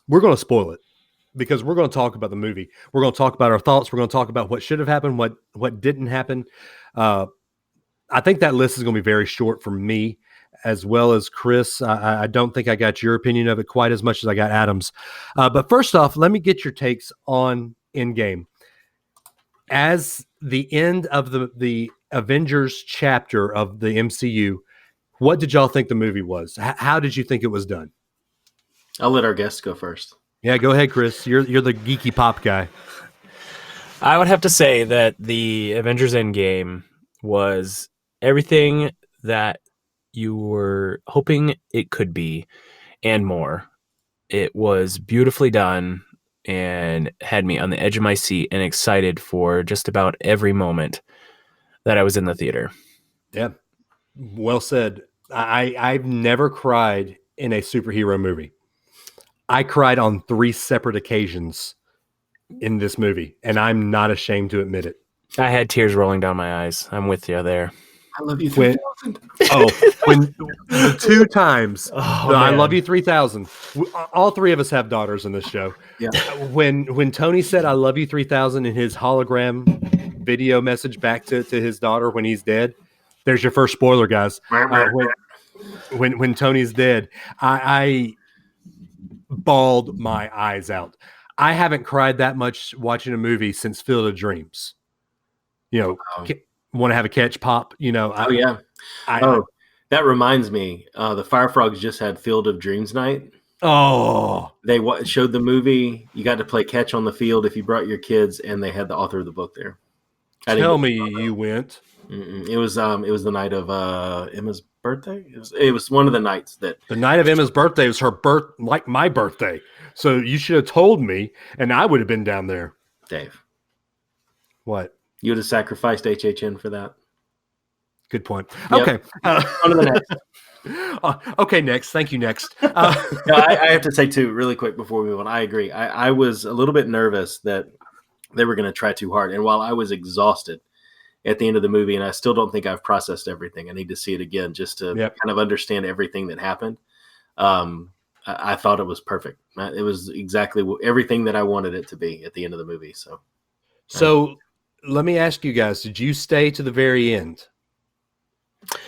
we're going to spoil it because we're going to talk about the movie. We're going to talk about our thoughts. We're going to talk about what should have happened, what didn't happen. I think that list is going to be very short for me as well as Chris. I don't think I got your opinion of it quite as much as I got Adam's. But first off, let me get your takes on Endgame. As the end of the Avengers chapter of the MCU, what did y'all think the movie was? How did you think it was done? I'll let our guests go first. Yeah, go ahead, Chris. You're the geeky pop guy. I would have to say that the Avengers Endgame was everything that you were hoping it could be and more. It was beautifully done and had me on the edge of my seat and excited for just about every moment that I was in the theater. Yeah, well said. I've never cried in a superhero movie. I cried on 3 separate occasions in this movie, and I'm not ashamed to admit it. I had tears rolling down my eyes. I'm with you there. I love you 3000. When the 2 times I man. love you 3000. All 3 of us have daughters in this show. Yeah. When Tony said I love you 3000 in his hologram video message back to his daughter when he's dead, there's your first spoiler, guys. When Tony's dead, I bawled my eyes out. I haven't cried that much watching a movie since Field of Dreams. Want to have a catch pop? That reminds me. The Fire Frogs just had Field of Dreams night. Oh, they showed the movie. You got to play catch on the field if you brought your kids, and they had the author of the book there. Tell me you went. It was the night of Emma's birthday. It was one of the nights that the night of Emma's birthday was her like my birthday. So you should have told me, and I would have been down there. Dave, what? You would have sacrificed HHN for that. Good point. Yep. Okay, on to the next. Okay, next. Thank you. Next. No, I have to say too, really quick before we move on. I agree. I was a little bit nervous that they were going to try too hard, and while I was exhausted at the end of the movie, and I still don't think I've processed everything. I need to see it again just to kind of understand everything that happened. I thought it was perfect. It was exactly everything that I wanted it to be at the end of the movie. So let me ask you guys, did you stay to the very end?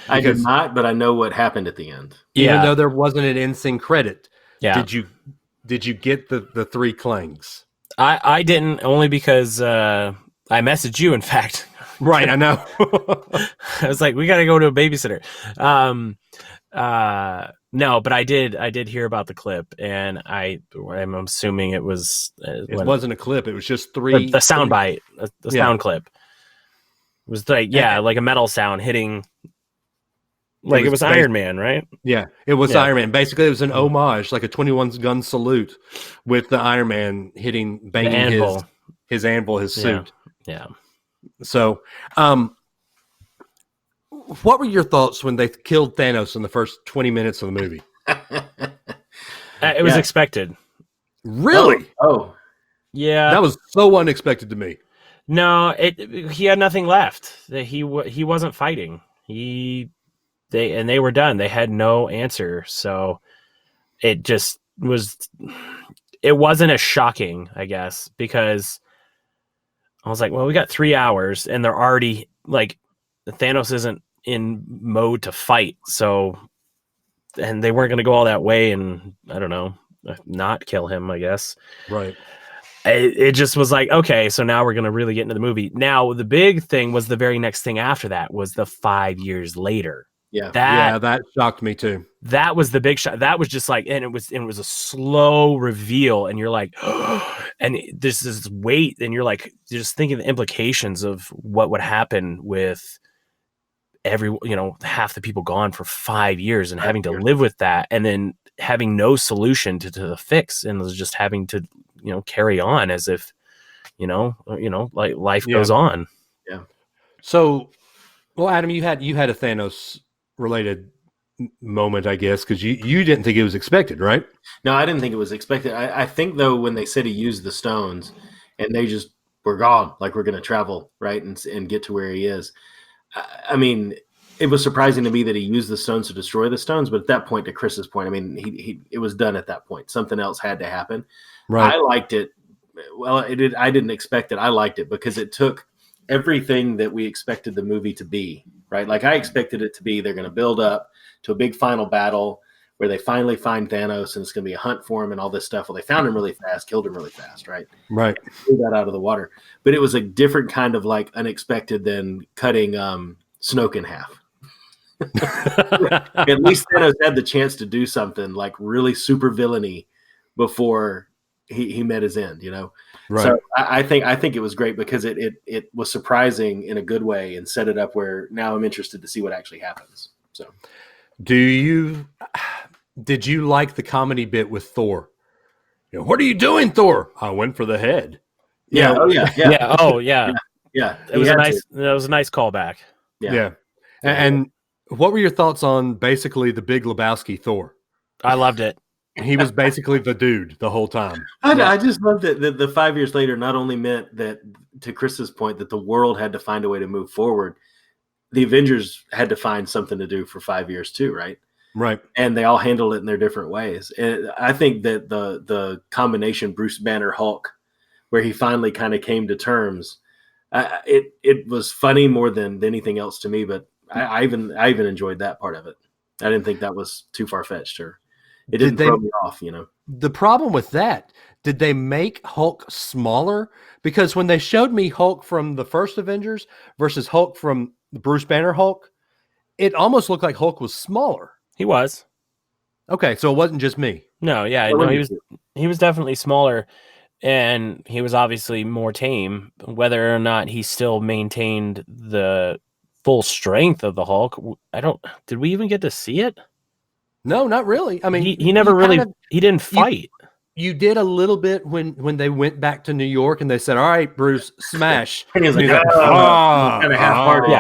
I did not, but I know what happened at the end. Even though there wasn't an end credit. Yeah. Did you get the 3 clangs? I didn't, only because I messaged you, in fact. Right, I know. I was like, we got to go to a babysitter. No, but I did hear about the clip, and I'm assuming it was. It wasn't a clip. It was just 3. The sound bite, the sound clip. It was like like a metal sound hitting. Like it was Iron Man, right? Yeah, it was Iron Man. Basically, it was an homage, like a 21-gun salute, with the Iron Man banging his anvil, his suit. Yeah. So, what were your thoughts when they killed Thanos in the first 20 minutes of the movie? It was expected. Really? Oh. Yeah, That was so unexpected to me. no, he had nothing left. He wasn't fighting. They were done. They had no answer. So it just was. It wasn't as shocking, I guess, because I was like, well, we got 3 hours, and they're already like, Thanos isn't in mode to fight, so, and they weren't going to go all that way, and I don't know, not kill him, I guess. Right. It just was like, okay, so now we're going to really get into the movie. Now, the big thing was the very next thing after that was the 5 years later. Yeah. That shocked me too. That was the big shot. That was just like, and it was a slow reveal, and you're like, and there's this weight, and you're like, you're just thinking the implications of what would happen with half the people gone for 5 years and having to live with that, and then having no solution to the fix, and just having to, carry on as if, like life goes on. Yeah. So, well, Adam, you had a Thanos related moment, I guess, because you didn't think it was expected, right? No, I didn't think it was expected. I think, though, when they said he used the stones and they just were gone, like we're going to travel, right, and get to where he is. I mean, it was surprising to me that he used the stones to destroy the stones, but at that point, to Chris's point, I mean, it was done at that point. Something else had to happen. Right. I liked it. Well, I didn't expect it. I liked it because it took everything that we expected the movie to be, right? Like I expected it to be, they're going to build up to a big final battle where they finally find Thanos and it's going to be a hunt for him and all this stuff. Well, they found him really fast, killed him really fast, right? Right. Threw that out of the water. But it was a different kind of like unexpected than cutting Snoke in half. At least Thanos had the chance to do something like really super villainy before he met his end, Right. So I think it was great because it was surprising in a good way and set it up where now I'm interested to see what actually happens. So, did you like the comedy bit with Thor? What are you doing, Thor? I went for the head. Yeah. Oh yeah. Yeah. Yeah. Oh yeah. Yeah. It was a nice callback. Yeah. And what were your thoughts on basically the Big Lebowski Thor? I loved it. He was basically the dude the whole time. I just love that the 5 years later not only meant that, to Chris's point, that the world had to find a way to move forward. The Avengers had to find something to do for 5 years too, right? Right. And they all handled it in their different ways. And I think that the combination Bruce Banner Hulk, where he finally kind of came to terms, it was funny more than anything else to me. But I even enjoyed that part of it. I didn't think that was too far fetched, or it didn't throw me off. The problem with that, did they make Hulk smaller? Because when they showed me Hulk from the first Avengers versus Hulk from the Bruce Banner Hulk, it almost looked like Hulk was smaller. He was. Okay, so it wasn't just me. No, yeah, no, he was definitely smaller, and he was obviously more tame. Whether or not he still maintained the full strength of the Hulk, did we even get to see it? No, not really. I mean, he never really he didn't fight. You did a little bit when they went back to New York and they said, "All right, Bruce, smash." And he's like, kind of half-hearted.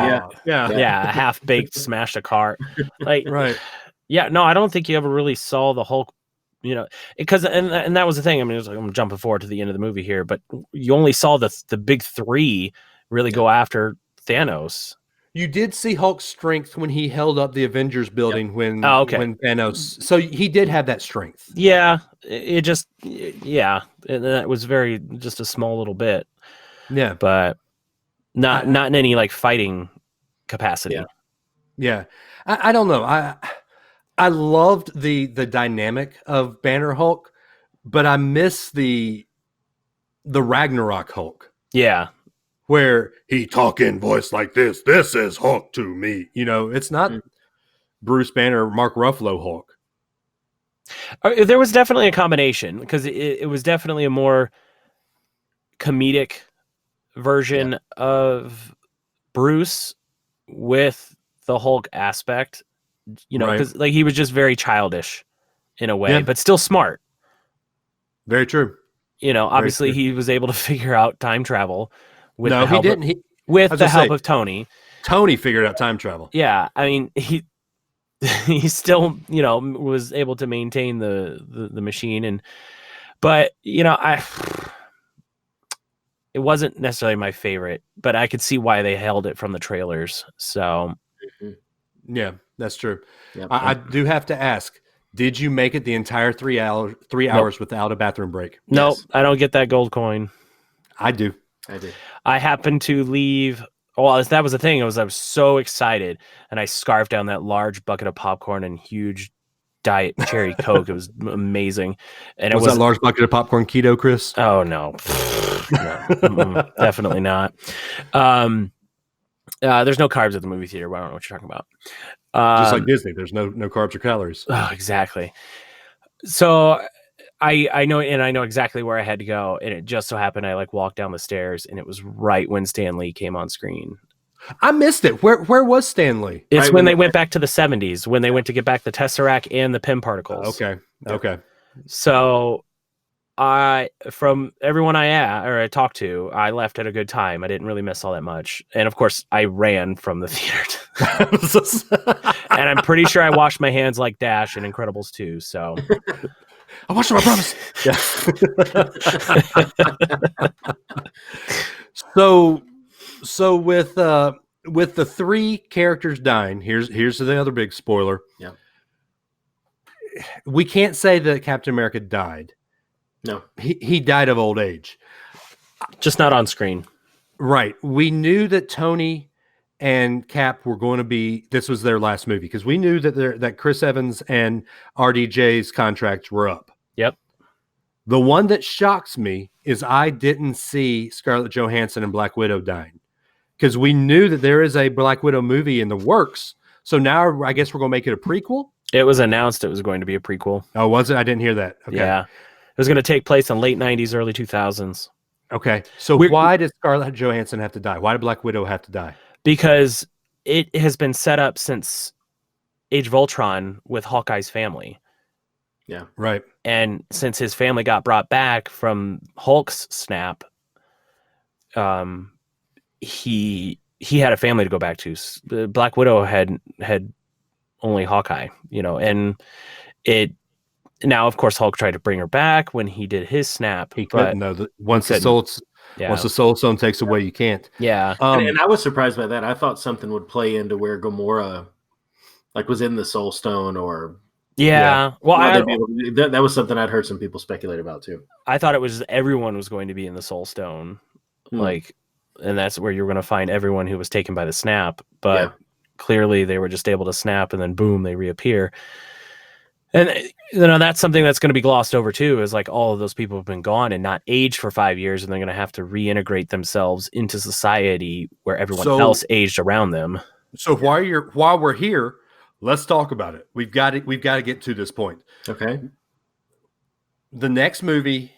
Yeah, half baked, smashed a car. Like, right. Yeah, no, I don't think you ever really saw the Hulk, because and that was the thing. I mean, I'm jumping forward to the end of the movie here, but you only saw the big three really go after Thanos. You did see Hulk's strength when he held up the Avengers building when Thanos. So he did have that strength. Yeah, and that was just a small little bit. Yeah, but not in any like fighting capacity. Yeah. I don't know. I loved the dynamic of Banner Hulk, but I miss the Ragnarok Hulk. Yeah. Where he talking voice like this. This is Hulk to me. It's not Bruce Banner, Mark Ruffalo Hulk. There was definitely a combination because it was definitely a more comedic version of Bruce with the Hulk aspect, because like he was just very childish in a way, but still smart. Very true. Obviously he was able to figure out time travel. With the help of Tony. Tony figured out time travel. Yeah, I mean he still was able to maintain the machine, but it wasn't necessarily my favorite, but I could see why they held it from the trailers. So, yeah, that's true. Yep. I do have to ask: did you make it the entire 3 hours without a bathroom break? Nope, Yes. I don't get that gold coin. I do. I happened to leave. Well, that was the thing. I was so excited, and I scarfed down that large bucket of popcorn and huge diet cherry Coke. It was amazing. And was that large bucket of popcorn keto, Chris? Oh no, no. Definitely not. There's no carbs at the movie theater. I don't know what you're talking about. Just like Disney, there's no carbs or calories. Oh, exactly. So I know, and I know exactly where I had to go, and it just so happened I walked down the stairs, and it was right when Stan Lee came on screen. I missed it. Where was Stan Lee? It's when they went back to the 70s, when they went to get back the Tesseract and the Pym particles. Okay. So from everyone I talked to, I left at a good time. I didn't really miss all that much. And of course, I ran from the theater. And I'm pretty sure I washed my hands like Dash and Incredibles 2. So I washed them, I promise. Yeah. So with the 3 characters dying, here's the other big spoiler. Yeah. We can't say that Captain America died. No. He died of old age. Just not on screen. Right. We knew that Tony and Cap were going to be, this was their last movie, because we knew that Chris Evans and RDJ's contracts were up. Yep. The one that shocks me is I didn't see Scarlett Johansson and Black Widow dying, because we knew that there is a Black Widow movie in the works. So now I guess we're going to make it a prequel. It was announced it was going to be a prequel. Oh, was it? I didn't hear that. Okay. Yeah. It was going to take place in late 90s, early 2000s. Okay. So why did Scarlett Johansson have to die? Why did Black Widow have to die? Because it has been set up since Age of Ultron with Hawkeye's family. Yeah. Right. And since his family got brought back from Hulk's snap, he had a family to go back to. Black Widow had only Hawkeye, and now of course Hulk tried to bring her back when he did his snap. He couldn't though. Once the Soul Stone takes away, you can't. Yeah. And I was surprised by that. I thought something would play into where Gamora was in the Soul Stone or. Yeah. Well, that was something I'd heard some people speculate about too. I thought it was everyone was going to be in the Soul Stone, and that's where you're going to find everyone who was taken by the snap. But clearly, they were just able to snap, and then boom, they reappear. And that's something that's going to be glossed over too. Is all of those people have been gone and not aged for 5 years, and they're going to have to reintegrate themselves into society where everyone else aged around them. So while we're here, let's talk about it. We've got to get to this point. Okay. The next movie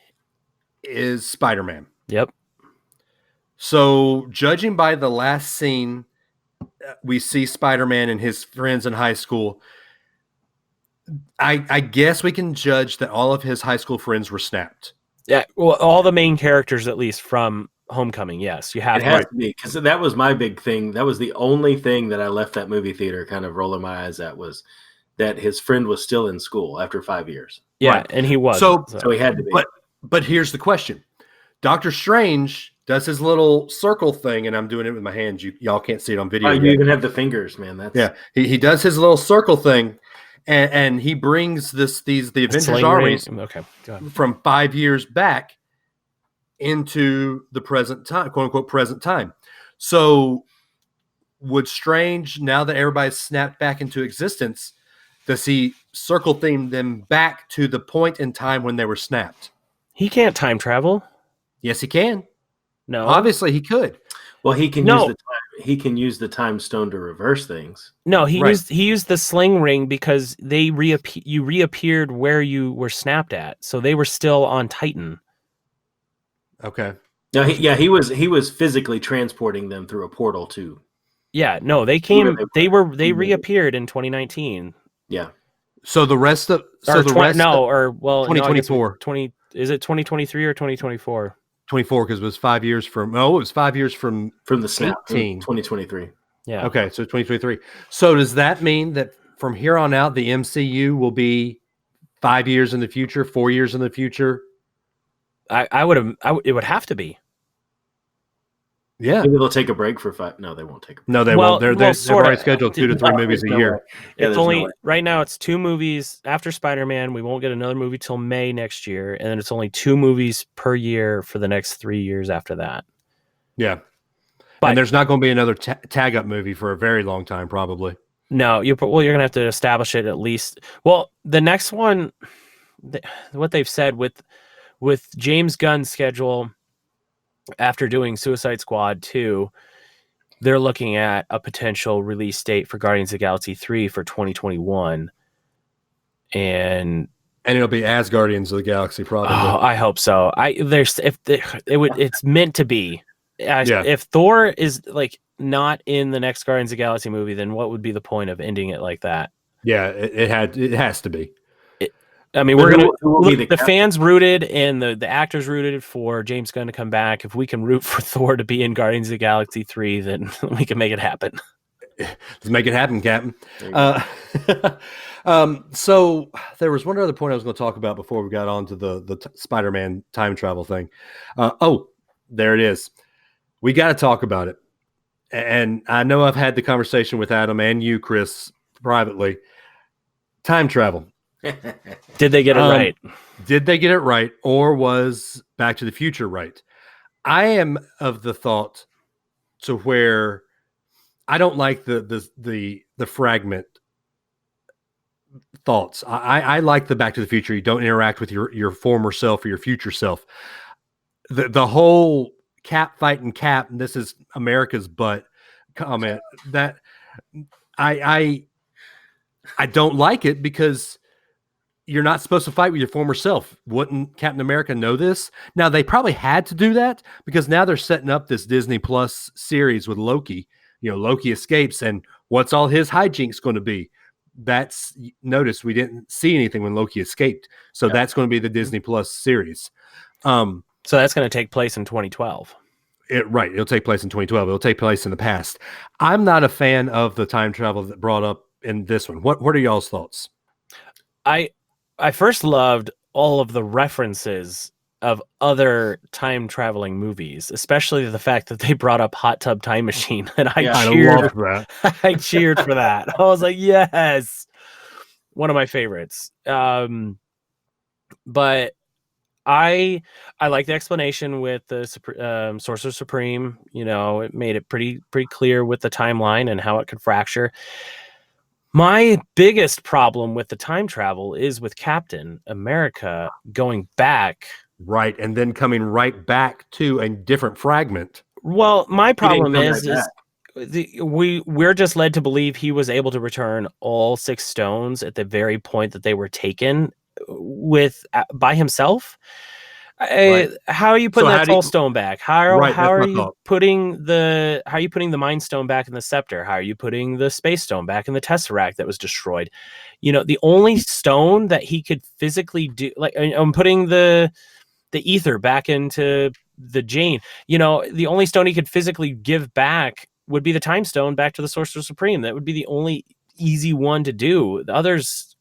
is Spider-Man. Yep. So judging by the last scene, we see Spider-Man and his friends in high school. I guess we can judge that all of his high school friends were snapped. Yeah. Well, all the main characters, at least from Homecoming. Yes, you have. It has to be, because that was my big thing. That was the only thing that I left that movie theater kind of rolling my eyes at, was that his friend was still in school after 5 years. Yeah, right. And he was. So he had to be. But here's the question. Doctor Strange does his little circle thing, and I'm doing it with my hands. Y'all can't see it on video. Oh, you even have the fingers, man. He does his little circle thing, and he brings the Avengers armies from 5 years back into the present time, quote unquote present time. So would Strange, now that everybody's snapped back into existence, does he circle theme them back to the point in time when they were snapped? He can't time travel. Yes, he can. No, obviously he could. Well, he can use the time stone to reverse things. No, he used the sling ring because you reappeared where you were snapped at, so they were still on Titan. Okay. No, he was physically transporting them through a portal too. Yeah, no, they reappeared in 2019. Yeah. So the rest of 2024. Is it 2023 or 2024? 24, because it was 5 years from. Oh, it was 5 years from the snap. 2023. Yeah. Okay, so 2023. So does that mean that from here on out, the MCU will be 5 years in the future, 4 years in the future? It would have to be. Yeah. Maybe they'll take a break for 5. No, they won't take a break. No, they won't. They've already scheduled 2 to 3 movies a year. Yeah, It's only right now. It's 2 movies after Spider-Man. We won't get another movie till May next year, and then it's only 2 movies per year for the next 3 years after that. Yeah, but and there's not going to be another tag-up movie for a very long time, probably. No, you're gonna have to establish it at least. Well, the next one, what they've said with James Gunn's schedule after doing Suicide Squad 2, they're looking at a potential release date for Guardians of the Galaxy 3 for 2021. And it'll be as Guardians of the Galaxy, probably. Oh, I hope so. It's meant to be. If Thor is like not in the next Guardians of the Galaxy movie, then what would be the point of ending it like that? Yeah, it has to be. I mean, we're gonna look, the fans rooted and the actors rooted for James Gunn to come back. If we can root for Thor to be in Guardians of the Galaxy 3, then we can make it happen. Let's make it happen, Captain. So there was one other point I was going to talk about before we got on to the Spider-Man time travel thing. There it is. We got to talk about it. And I know I've had the conversation with Adam and you, Chris, privately. Time travel. Did they get it right? Did they get it right, or was Back to the Future right? I am of the thought to where I don't like the fragment thoughts. I like the Back to the Future. You don't interact with your former self or your future self. The whole Cap fighting Cap, and this is America's butt comment, that I don't like it, because you're not supposed to fight with your former self. Wouldn't Captain America know this? Now, they probably had to do that because now they're setting up this Disney Plus series with Loki. Loki escapes, and what's all his hijinks going to be? Notice we didn't see anything when Loki escaped. So that's going to be the Disney Plus series. So that's going to take place in 2012. Right. It'll take place in 2012. It'll take place in the past. I'm not a fan of the time travel that brought up in this one. What are y'all's thoughts? I first loved all of the references of other time traveling movies, especially the fact that they brought up Hot Tub Time Machine, and I cheered for that. I cheered for that. I was like, yes, one of my favorites. But I like the explanation with the Sorcerer Supreme. It made it pretty clear with the timeline and how it could fracture. My biggest problem with the time travel is with Captain America going back. Right, and then coming right back to a different fragment. Well, my problem is we're just led to believe he was able to return all 6 stones at the very point that they were taken by himself. Right. How are you putting that soul stone back? How are you putting the Mind Stone back in the Scepter? How are you putting the Space Stone back in the Tesseract that was destroyed? The only stone that he could physically do, like I'm putting the ether back into the Jane. The only stone he could physically give back would be the Time Stone back to the Sorcerer Supreme. That would be the only easy one to do. The others,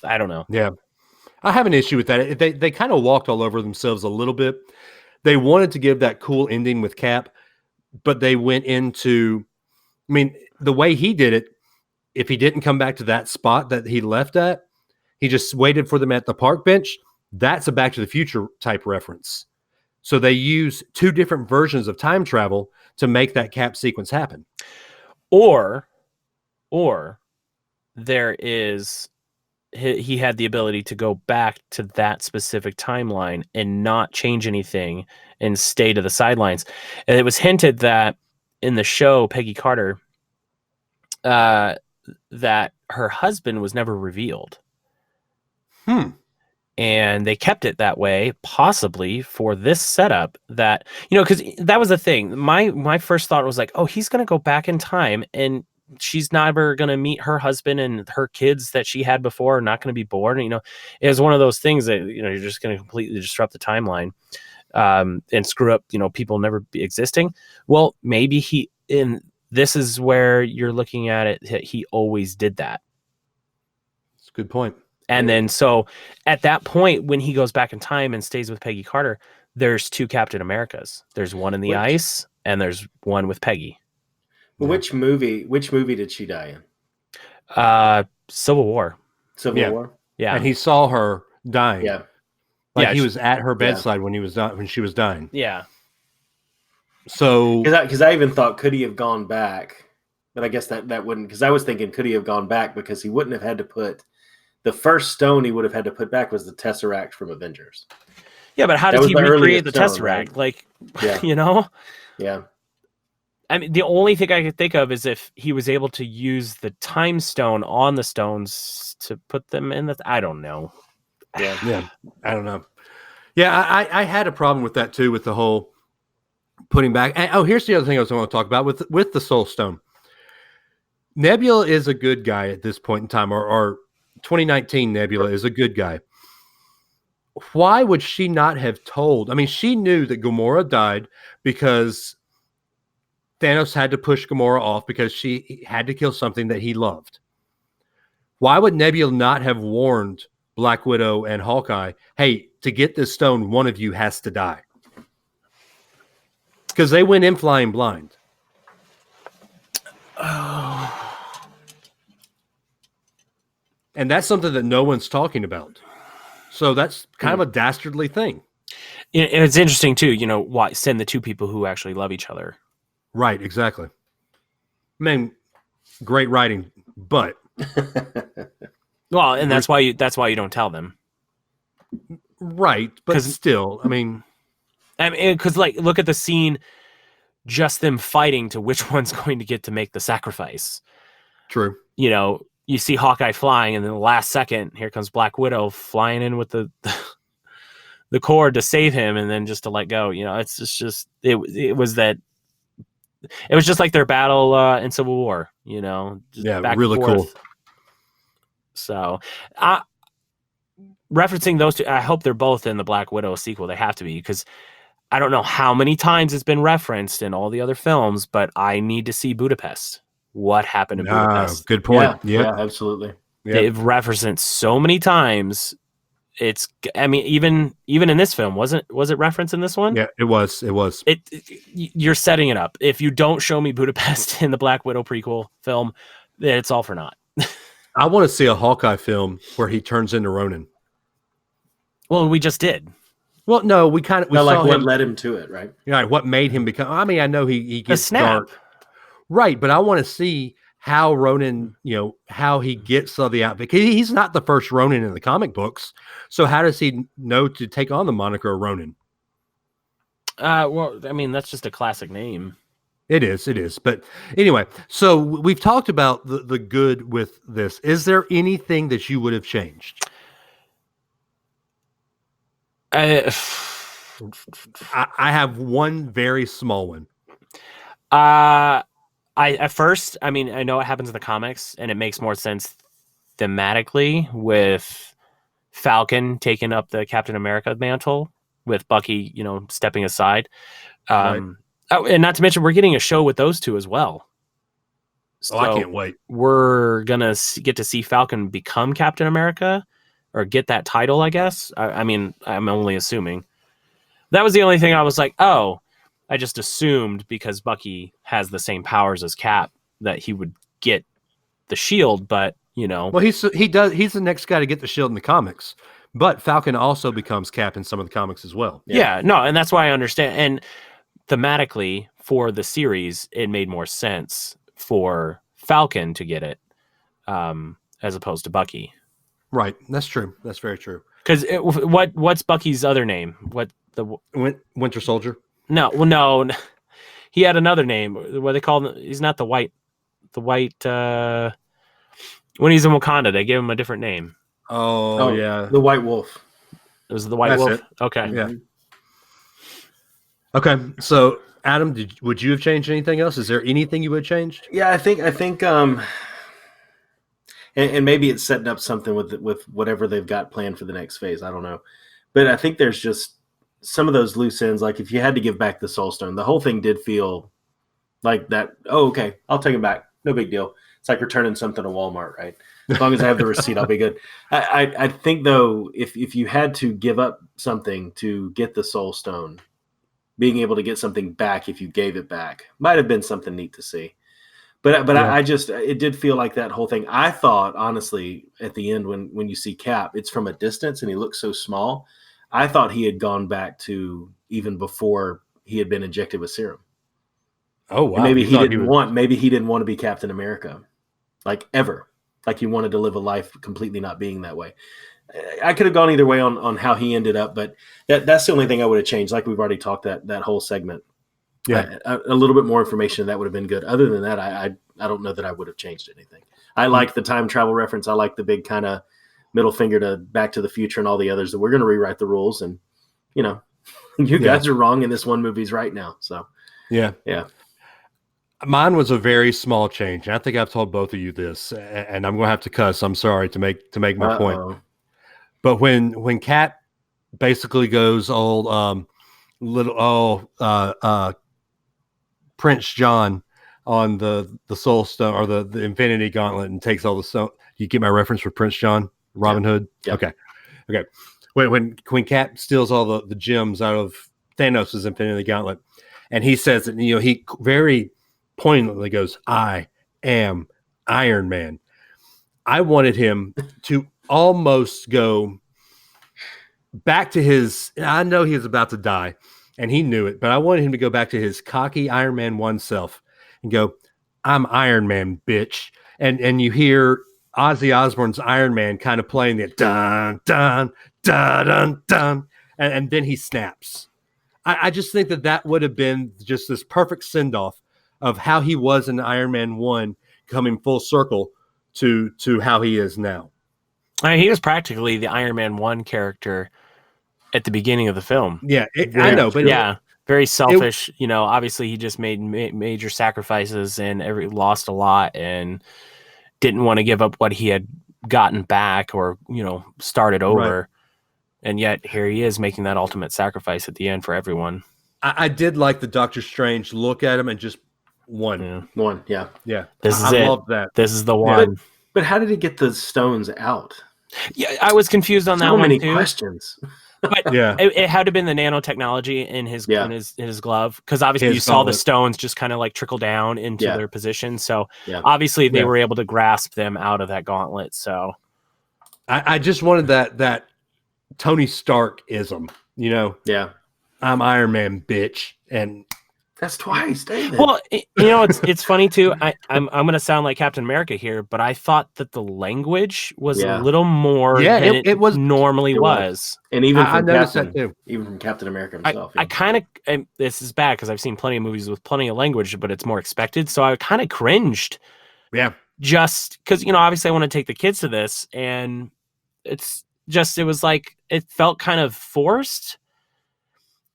I don't know. Yeah. I have an issue with that. They kind of walked all over themselves a little bit. They wanted to give that cool ending with Cap, but they went into, the way he did it, if he didn't come back to that spot that he left at, he just waited for them at the park bench. That's a Back to the Future type reference. So they use 2 different versions of time travel to make that Cap sequence happen. Or there is... he had the ability to go back to that specific timeline and not change anything and stay to the sidelines. And it was hinted that in the show, Peggy Carter, that her husband was never revealed. And they kept it that way, possibly for this setup that, because that was the thing. My first thought was like, oh, he's going to go back in time and she's never going to meet her husband, and her kids that she had before are not going to be born. It was one of those things that, you're just going to completely disrupt the timeline and screw up, people never be existing. Well, maybe this is where you're looking at it. He always did that. That's a good point. And then so at that point, when he goes back in time and stays with Peggy Carter, there's 2 Captain Americas. There's one in the ice, and there's one with Peggy. Which movie did she die in? Civil War. Civil War? Yeah. And he saw her dying. Yeah. He was at her bedside when she was dying. Yeah. So because I even thought, could he have gone back? But I guess that wouldn't, because I was thinking, could he have gone back, because he wouldn't have had to put the first stone he would have had to put back was the Tesseract from Avengers. Yeah, but how does he recreate the Tesseract? Right? Like, yeah. you know? Yeah. I mean, the only thing I could think of is if he was able to use the time stone on the stones to put them in the. I don't know. Yeah, I don't know. Yeah, I had a problem with that too, with the whole putting back. And, here's the other thing I was going to talk about with the Soul Stone. Nebula is a good guy at this point in time, or 2019 Nebula is a good guy. Why would she not have told? I mean, she knew that Gamora died because Thanos had to push Gamora off because she had to kill something that he loved. Why would Nebula not have warned Black Widow and Hawkeye, hey, to get this stone, one of you has to die? Because they went in flying blind. Oh. And that's something that no one's talking about. So that's kind of a dastardly thing. And it's interesting too, why send the 2 people who actually love each other. Right, exactly. I mean, great writing, but well, and that's why you don't tell them. Right, but still, I mean, because look at the scene, just them fighting to which one's going to get to make the sacrifice. True. You see Hawkeye flying, and then the last second, here comes Black Widow flying in with the cord to save him, and then just to let go. It's just it was just like their battle in Civil War. Just really cool. So, referencing those 2, I hope they're both in the Black Widow sequel. They have to be, because I don't know how many times it's been referenced in all the other films, but I need to see Budapest. What happened in Budapest? Good point. Yeah, absolutely. Yeah. They've referenced it so many times. Even in this film, was it referenced in this one? Yeah, it was. You're setting it up. If you don't show me Budapest in the Black Widow prequel film, then it's all for naught. I want to see a Hawkeye film where he turns into Ronin. Well, we just did. Well, no, we saw what led him to it, right? Yeah, what made him become. I mean, I know he gets dark, right? But I want to see how Ronin, how he gets the outfit. He's not the first Ronin in the comic books, so how does he know to take on the moniker Ronin? Well, I mean, that's just a classic name. It is. But anyway, so we've talked about the good with this. Is there anything that you would have changed? I have one very small one. I know it happens in the comics, and it makes more sense thematically with Falcon taking up the Captain America mantle, with Bucky, stepping aside. Right. And not to mention, we're getting a show with those 2 as well. So I can't wait. We're gonna get to see Falcon become Captain America, or get that title, I guess. I mean, I'm only assuming. That was the only thing I was like, oh, I just assumed because Bucky has the same powers as Cap that he would get the shield, but Well, he's the next guy to get the shield in the comics, but Falcon also becomes Cap in some of the comics as well. Yeah, no, and that's why I understand. And thematically for the series, it made more sense for Falcon to get it, as opposed to Bucky. Right, that's true. That's very true. Because what's Bucky's other name? Winter Soldier? No. He had another name. What they call him? He's not the white. When he's in Wakanda, they give him a different name. Oh yeah, the White Wolf. It was the White Wolf. It. Okay. Yeah. Okay, so Adam, would you have changed anything else? Is there anything you would have changed? Yeah, I think, and maybe it's setting up something with whatever they've got planned for the next phase. I don't know, but I think there's just some of those loose ends. Like if you had to give back the Soul Stone, the whole thing did feel like that. Oh, okay, I'll take it back. No big deal. It's like returning something to Walmart, right? As long as I have the receipt, I'll be good. I think though, if you had to give up something to get the Soul Stone, being able to get something back if you gave it back might have been something neat to see. But I just, it did feel like that whole thing. I thought, honestly, at the end when you see Cap, it's from a distance and he looks so small. I thought he had gone back to even before he had been injected with serum. Oh wow! And maybe he didn't want to be Captain America, like ever. Like he wanted to live a life completely not being that way. I could have gone either way on how he ended up, but that's the only thing I would have changed. Like we've already talked that whole segment. Yeah, a little bit more information that would have been good. Other than that, I don't know that I would have changed anything. I like the time travel reference. I like the big kind of middle finger to Back to the Future and all the others that we're going to rewrite the rules. And you guys are wrong, and this one movie's right now. So yeah. Mine was a very small change. I think I've told both of you this, and I'm going to have to cuss. I'm sorry to make my point. But when Cap basically goes old Prince John on the Soul Stone or the Infinity Gauntlet and takes all the stone. You get my reference for Prince John, Robin Hood? Yeah. Okay. When Cap steals all the gems out of Thanos' Infinity Gauntlet, and he says that he very poignantly goes, "I am Iron Man." I wanted him to almost go back to his. I know he was about to die, and he knew it, but I wanted him to go back to his cocky Iron Man 1 self and go, "I'm Iron Man, bitch." And you hear Ozzy Osbourne's Iron Man kind of playing the dun dun dun dun dun, and then he snaps. I just think that would have been just this perfect send off of how he was in Iron Man 1 coming full circle to how he is now. I mean, he was practically the Iron Man 1 character at the beginning of the film. Yeah, I know, but very selfish. Obviously he just made major sacrifices and lost a lot and didn't want to give up what he had gotten back or, started over. Right. And yet here he is making that ultimate sacrifice at the end for everyone. I did like the Doctor Strange look at him and just one. Yeah. This is it. Love that. This is the one. But how did he get the stones out? Yeah, I was confused on that one too. So many questions. But it had to have been the nanotechnology in his glove, because obviously you saw the stones just kind of like trickle down into their position. So obviously they were able to grasp them out of that gauntlet. So I just wanted that Tony Stark-ism, Yeah. I'm Iron Man, bitch. And that's twice, David. Well, it's funny too. I'm going to sound like Captain America here, but I thought that the language was a little more than it was normally was. And even from Captain America himself. I kind of, this is bad because I've seen plenty of movies with plenty of language, but it's more expected. So I kind of cringed. Yeah. Just because, obviously I want to take the kids to this, and it was like, it felt kind of forced.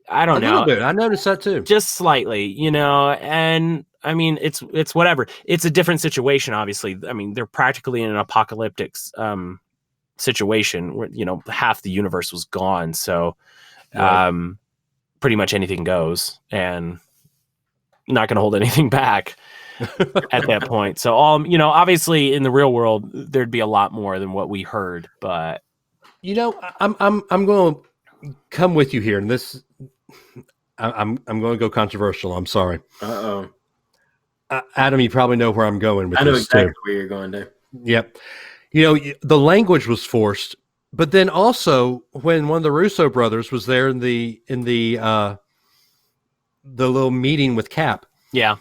I don't know. A little bit. I noticed that too. Just slightly, and I mean, it's whatever. It's a different situation, obviously. I mean, they're practically in an apocalyptic situation where, half the universe was gone. So pretty much anything goes, and not going to hold anything back at that point. So obviously in the real world, there'd be a lot more than what we heard, but I'm going to come with you here, and this, I'm going to go controversial. I'm sorry. Uh-oh. Adam, you probably know where I'm going with this. I know exactly where you're going, Dave. Yep. The language was forced, but then also when one of the Russo brothers was there in the little meeting with Cap. Yeah.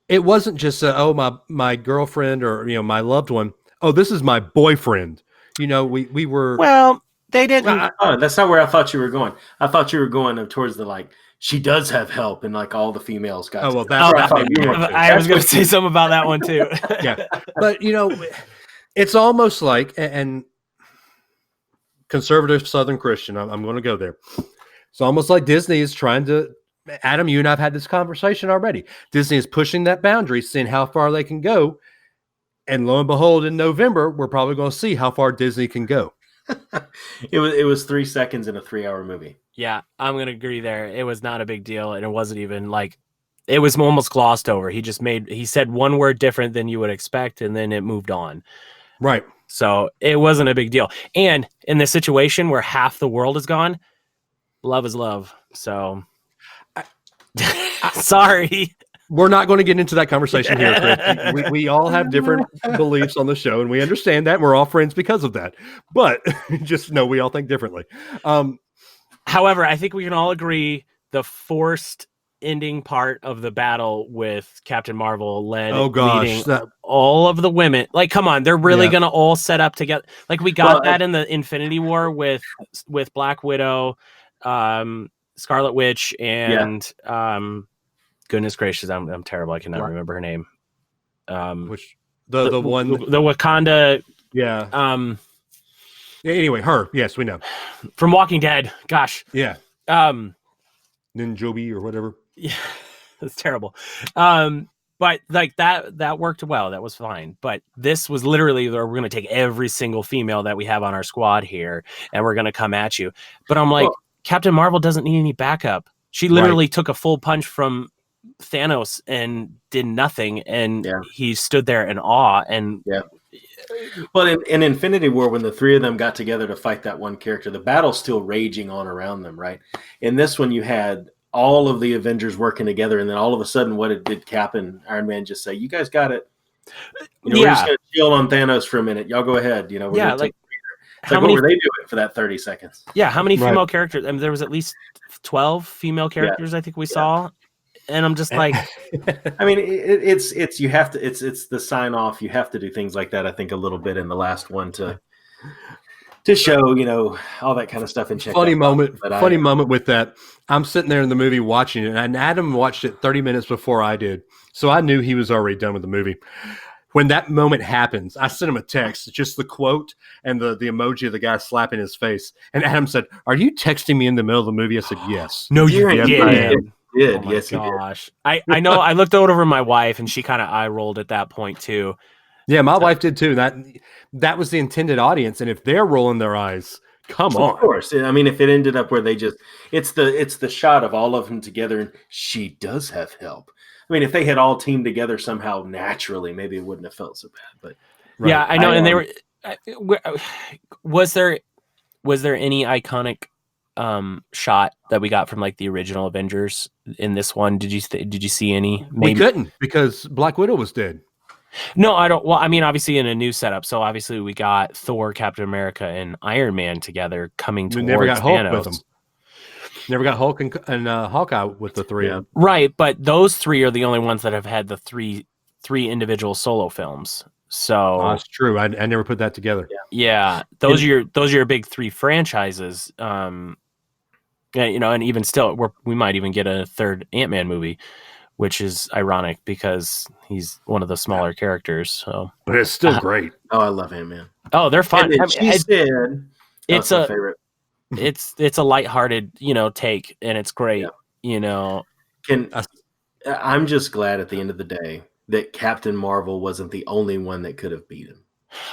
It wasn't just my girlfriend or my loved one. Oh, this is my boyfriend. We were they didn't. That's not where I thought you were going. I thought you were going towards the she does have help, and all the females got. Oh well, that's I was going to say something about that one too. Yeah, but it's almost like and conservative Southern Christian. I'm going to go there. It's almost like Disney is trying to. Adam, you and I've had this conversation already. Disney is pushing that boundary, seeing how far they can go, and lo and behold, in November, we're probably going to see how far Disney can go. It was 3 seconds in a 3-hour movie. Yeah, I'm gonna agree there. It was not a big deal, and it wasn't even it was almost glossed over. He said one word different than you would expect, and then it moved on. Right. So it wasn't a big deal. And in this situation where half the world is gone, love is love. So sorry. We're not going to get into that conversation here, Chris. We all have different beliefs on the show, and we understand that. We're all friends because of that. But just know we all think differently. However, I think we can all agree the forced ending part of the battle with Captain Marvel leading all of the women. Like, come on, they're really going to all set up together. Like, we got that in the Infinity War with Black Widow, Scarlet Witch, and goodness gracious, I'm terrible. I cannot remember her name. Which the one, the Wakanda. Yeah. Anyway, her. Yes, we know from Walking Dead. Gosh. Yeah. Ninjobi or whatever. Yeah, that's terrible. But like that worked well. That was fine. But this was literally, we're going to take every single female that we have on our squad here, and we're going to come at you. But I'm like, Captain Marvel doesn't need any backup. She literally took a full punch from Thanos and did nothing, and he stood there in awe. And well, in Infinity War, when the three of them got together to fight that one character, the battle's still raging on around them, right? In this one, you had all of the Avengers working together, and then all of a sudden, what did Cap and Iron Man just say? You guys got it. We're just going to chill on Thanos for a minute. Y'all go ahead. We're like what were they doing for that 30 seconds? Yeah, how many female characters? I mean, there was at least 12 female characters I think we saw. And I'm just like, I mean, it's you have to, it's the sign off. You have to do things like that. I think a little bit in the last one to show, all that kind of stuff and check. Funny moment with that. I'm sitting there in the movie watching it, and Adam watched it 30 minutes before I did. So I knew he was already done with the movie. When that moment happens, I sent him a text, just the quote and the emoji of the guy slapping his face. And Adam said, "Are you texting me in the middle of the movie?" I said, "Yes." No, you didn't. Did. Oh yes, gosh. I know. I looked over at my wife, and she kind of eye rolled at that point too. Yeah, my wife did too. That was the intended audience, and if they're rolling their eyes, come on. Of course. I mean, if it ended up where they just it's the shot of all of them together, and she does have help. I mean, if they had all teamed together somehow naturally, maybe it wouldn't have felt so bad. But yeah, I know. And they were. Was there any iconic shot that we got from like the original Avengers in this one? Did you see any? Maybe? We couldn't because Black Widow was dead. No, I don't. Well, I mean, obviously in a new setup. So obviously we got Thor, Captain America, and Iron Man together coming towards never got Hulk Thanos. With them. Never got Hulk and Hawkeye with the three. Yeah. Right, but those three are the only ones that have had the three individual solo films. So that's true. I never put that together. Yeah, those are your big three franchises. And even still, we might even get a third Ant-Man movie, which is ironic because he's one of the smaller characters. So, but it's still great. Oh, I love Ant-Man. Oh, they're fun. It's a favorite. It's a lighthearted, take, and it's great. Yeah. I'm just glad at the end of the day that Captain Marvel wasn't the only one that could have beat him.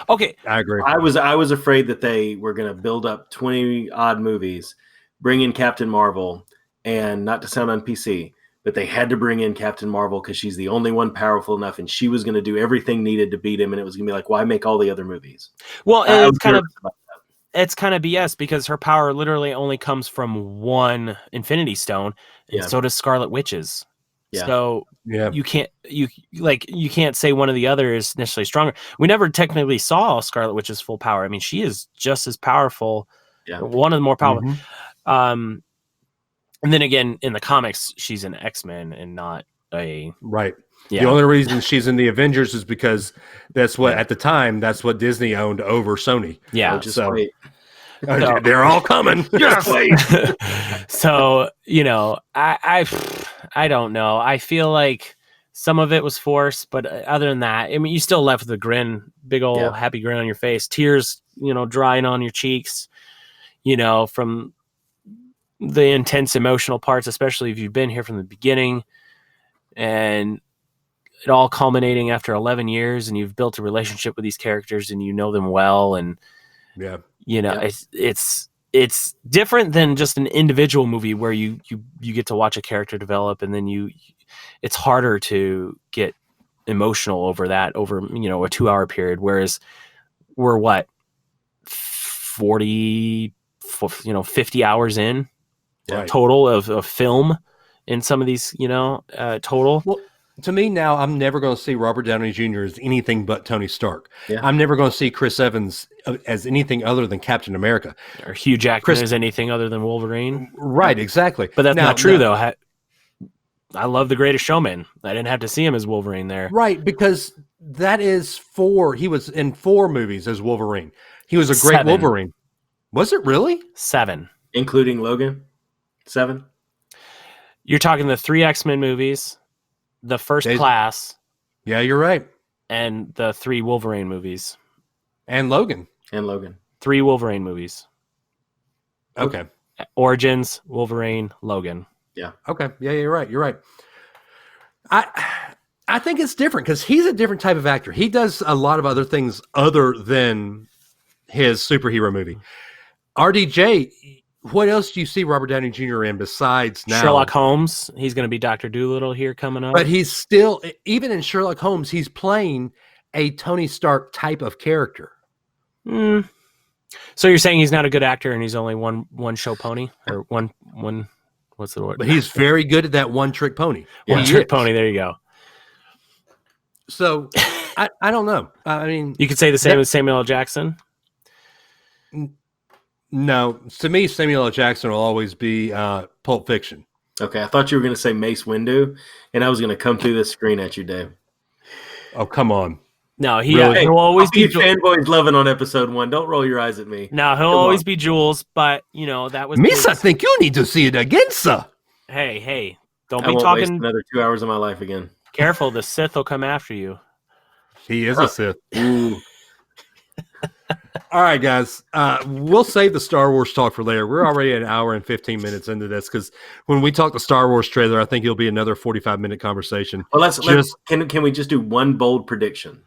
Okay, I agree. I was afraid that they were going to build up 20 odd movies, bring in Captain Marvel, and not to sound on PC, but they had to bring in Captain Marvel because she's the only one powerful enough, and she was going to do everything needed to beat him, and it was going to be like, why make all the other movies? Well, it's kind of BS because her power literally only comes from one Infinity Stone, and so does Scarlet Witch's. Yeah. So you can't say one or the other is necessarily stronger. We never technically saw Scarlet Witch's full power. I mean, she is just as powerful. Yeah. One of the more powerful. Mm-hmm. And then again, in the comics, she's an X-Men and not a right. Yeah. The only reason she's in the Avengers is because that's what at the time that's what Disney owned over Sony. Yeah. So wait. They're all coming. Just wait. So I don't know. I feel like some of it was forced, but other than that, I mean, you still left with a grin, big old happy grin on your face, tears, drying on your cheeks, from the intense emotional parts, especially if you've been here from the beginning, and it all culminating after 11 years, and you've built a relationship with these characters, and you know them well, and it's different than just an individual movie where you get to watch a character develop, and then it's harder to get emotional over that over a 2-hour period, whereas we're what 40, 50 hours in total of film in some of these, total. Well, to me now, I'm never going to see Robert Downey Jr. as anything but Tony Stark. Yeah. I'm never going to see Chris Evans as anything other than Captain America. Or Hugh Jackman as anything other than Wolverine. Right, exactly. But that's not true, though. I love The Greatest Showman. I didn't have to see him as Wolverine there. Right, because that is he was in 4 movies as Wolverine. He was a great 7. Wolverine. Was it really? 7. Including Logan? 7? You're talking the 3 X-Men movies, the First Class. Yeah, you're right. And the 3 Wolverine movies. And Logan. 3 Wolverine movies. Okay. Origins, Wolverine, Logan. Yeah. Okay. Yeah, you're right. You're right. I think it's different because he's a different type of actor. He does a lot of other things other than his superhero movie. RDJ, what else do you see Robert Downey Jr. in besides now? Sherlock Holmes. He's going to be Dr. Dolittle here coming up. But he's still, even in Sherlock Holmes, he's playing a Tony Stark type of character. So you're saying he's not a good actor and he's only one show pony? Or one what's the word? But he's very good at that one trick pony. One trick pony, there you go. So, I don't know. I mean... You could say the same with Samuel L. Jackson? No. To me, Samuel L. Jackson will always be Pulp Fiction. Okay, I thought you were going to say Mace Windu, and I was going to come through this screen at you, Dave. Oh, come on. No, he'll always be fanboys loving on episode 1. Don't roll your eyes at me. No, he'll always be Jules, but that was Miss, I think you need to see it again, sir. Hey, don't I be won't talking waste another 2 hours of my life again. Careful, the Sith will come after you. He is a Sith. Ooh. All right, guys. We'll save the Star Wars talk for later. We're already an hour and 15 minutes into this because when we talk the Star Wars trailer, I think it'll be another 45-minute conversation. Well, can we just do one bold prediction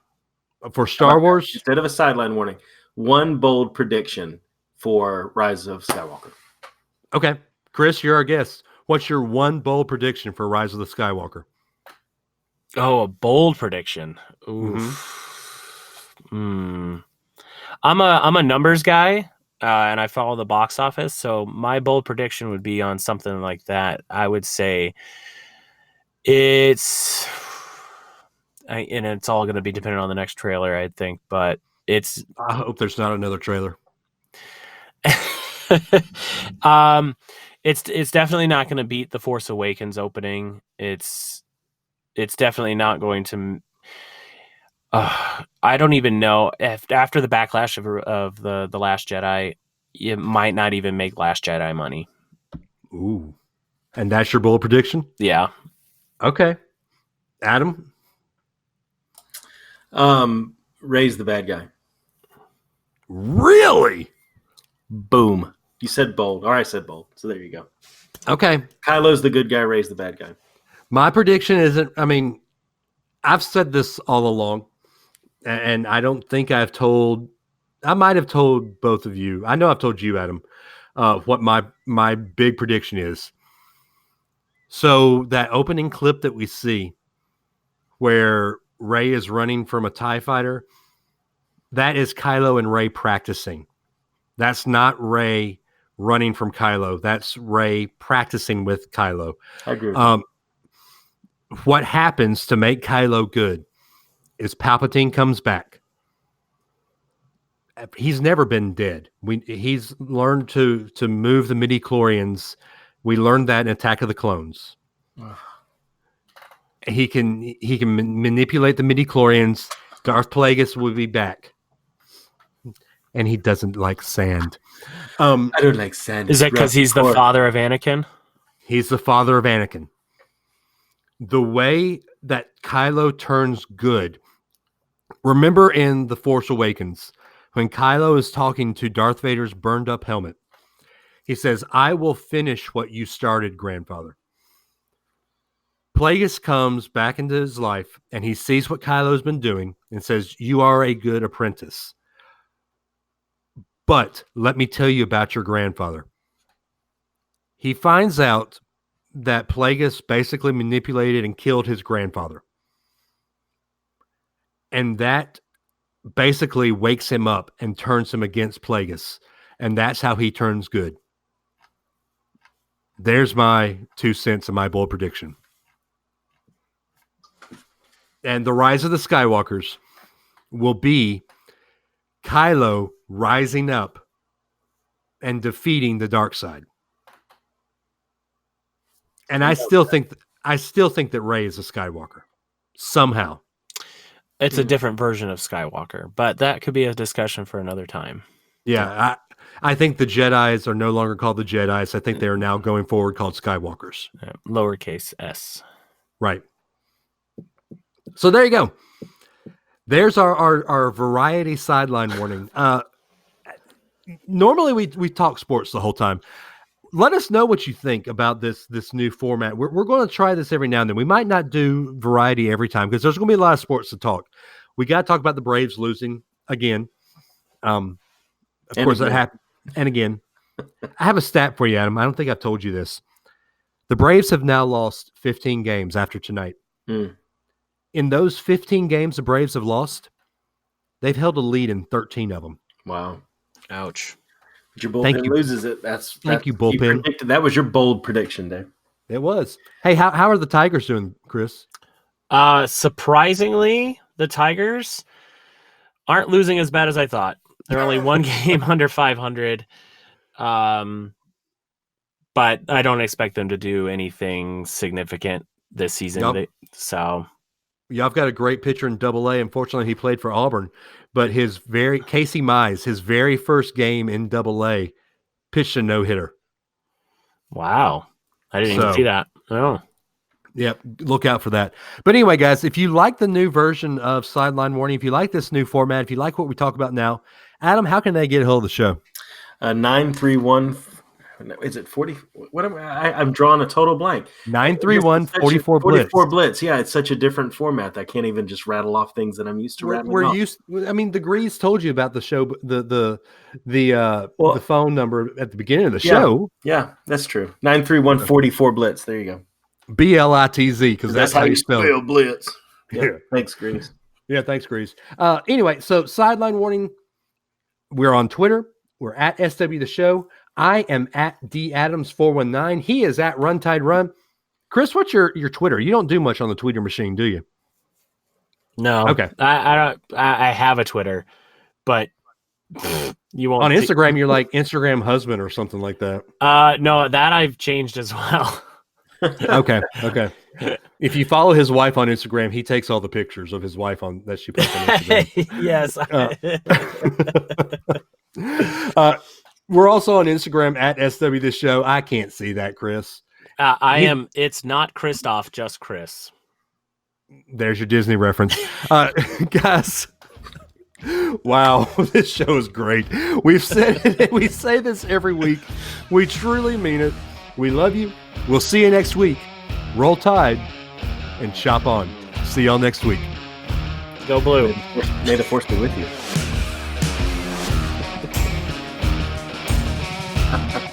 for Star Wars instead of a sideline warning? One bold prediction for Rise of Skywalker. Okay, Chris, you're our guest. What's your one bold prediction for Rise of the Skywalker? Oh, a bold prediction. Oof. I'm a numbers guy, and I follow the box office. So my bold prediction would be on something like that. I would say and it's all going to be dependent on the next trailer, I think. But I hope there's not another trailer. It's definitely not going to beat the Force Awakens opening. It's definitely not going to. I don't even know if after the backlash of the Last Jedi, it might not even make Last Jedi money. Ooh, and that's your bold prediction? Yeah. Okay, Adam. Ray's the bad guy. Really? Boom. You said bold. Or I said bold. So there you go. Okay. Kylo's the good guy. Ray's the bad guy. My prediction isn't, I've said this all along, and I don't think I might have told both of you. I know I've told you, Adam, what my big prediction is. So that opening clip that we see where Rey is running from a TIE fighter, that is Kylo and Rey practicing. That's not Rey running from Kylo. That's Rey practicing with Kylo. I agree with that. What happens to make Kylo good is Palpatine comes back. He's never been dead. He's learned to move the midi-chlorians. We learned that in Attack of the Clones. He can manipulate the midi-chlorians. Darth Plagueis will be back. And he doesn't like sand. I don't like sand. Is that because he's the father of Anakin? He's the father of Anakin. The way that Kylo turns good. Remember in The Force Awakens, when Kylo is talking to Darth Vader's burned up helmet, he says, "I will finish what you started, grandfather." Plagueis comes back into his life and he sees what Kylo's been doing and says, "You are a good apprentice. But let me tell you about your grandfather." He finds out that Plagueis basically manipulated and killed his grandfather. And that basically wakes him up and turns him against Plagueis. And that's how he turns good. There's my 2 cents and my bold prediction. And the rise of the Skywalkers will be Kylo rising up and defeating the dark side. And I still think that Rey is a Skywalker somehow. It's a different version of Skywalker, but that could be a discussion for another time. Yeah, I think the Jedis are no longer called the Jedis. I think they are now going forward called Skywalkers. Lowercase s. Right. So there you go. There's our variety sideline warning. Normally we talk sports the whole time. Let us know what you think about this new format. We're going to try this every now and then. We might not do variety every time because there's going to be a lot of sports to talk. We got to talk about the Braves losing again. Of course, that happened. And again, I have a stat for you, Adam. I don't think I've told you this. The Braves have now lost 15 games after tonight. In those 15 games the Braves have lost, they've held a lead in 13 of them. Wow. Ouch. But your bullpen loses it. Thank you, bullpen. That was your bold prediction, Dave. It was. Hey, how are the Tigers doing, Chris? Surprisingly, the Tigers aren't losing as bad as I thought. They're only one game under 500. But I don't expect them to do anything significant this season. Yep. Yeah, I've got a great pitcher in Double-A. Unfortunately, he played for Auburn, but Casey Mize, his very first game in Double-A, pitched a no-hitter. Wow. I didn't even see that. Oh. Yep, look out for that. But anyway, guys, if you like the new version of Sideline Warning, if you like this new format, if you like what we talk about now, Adam, how can they get a hold of the show? 931. Is it 40? What I'm drawing a total blank. 931-44 Blitz. 44 Blitz. Yeah, it's such a different format. I can't even just rattle off things that I'm used to rattling off. I mean, the Grease told you about the show, the phone number at the beginning of the show. Yeah, that's true. 931-44 Blitz. There you go. BLITZ, because that's how you spell Blitz. Yeah. Thanks, Grease. Yeah, thanks, Grease. Anyway, so Sideline Warning. We're on Twitter. We're at SW The Show. I am at DAdams419. He is at Runtide Run. Chris, what's your Twitter? You don't do much on the Twitter machine, do you? No. Okay. I have a Twitter, but you won't. On Instagram, you're like Instagram husband or something like that. No, that I've changed as well. Okay. If you follow his wife on Instagram, he takes all the pictures of his wife that she posts on Instagram. Yes. We're also on Instagram at SW The Show. I can't see that, Chris. I am. It's not Christoph, just Chris. There's your Disney reference. Guys, wow, this show is great. We've said it. We say this every week. We truly mean it. We love you. We'll see you next week. Roll Tide and chop on. See y'all next week. Go Blue. May the force be with you. Ha ha ha.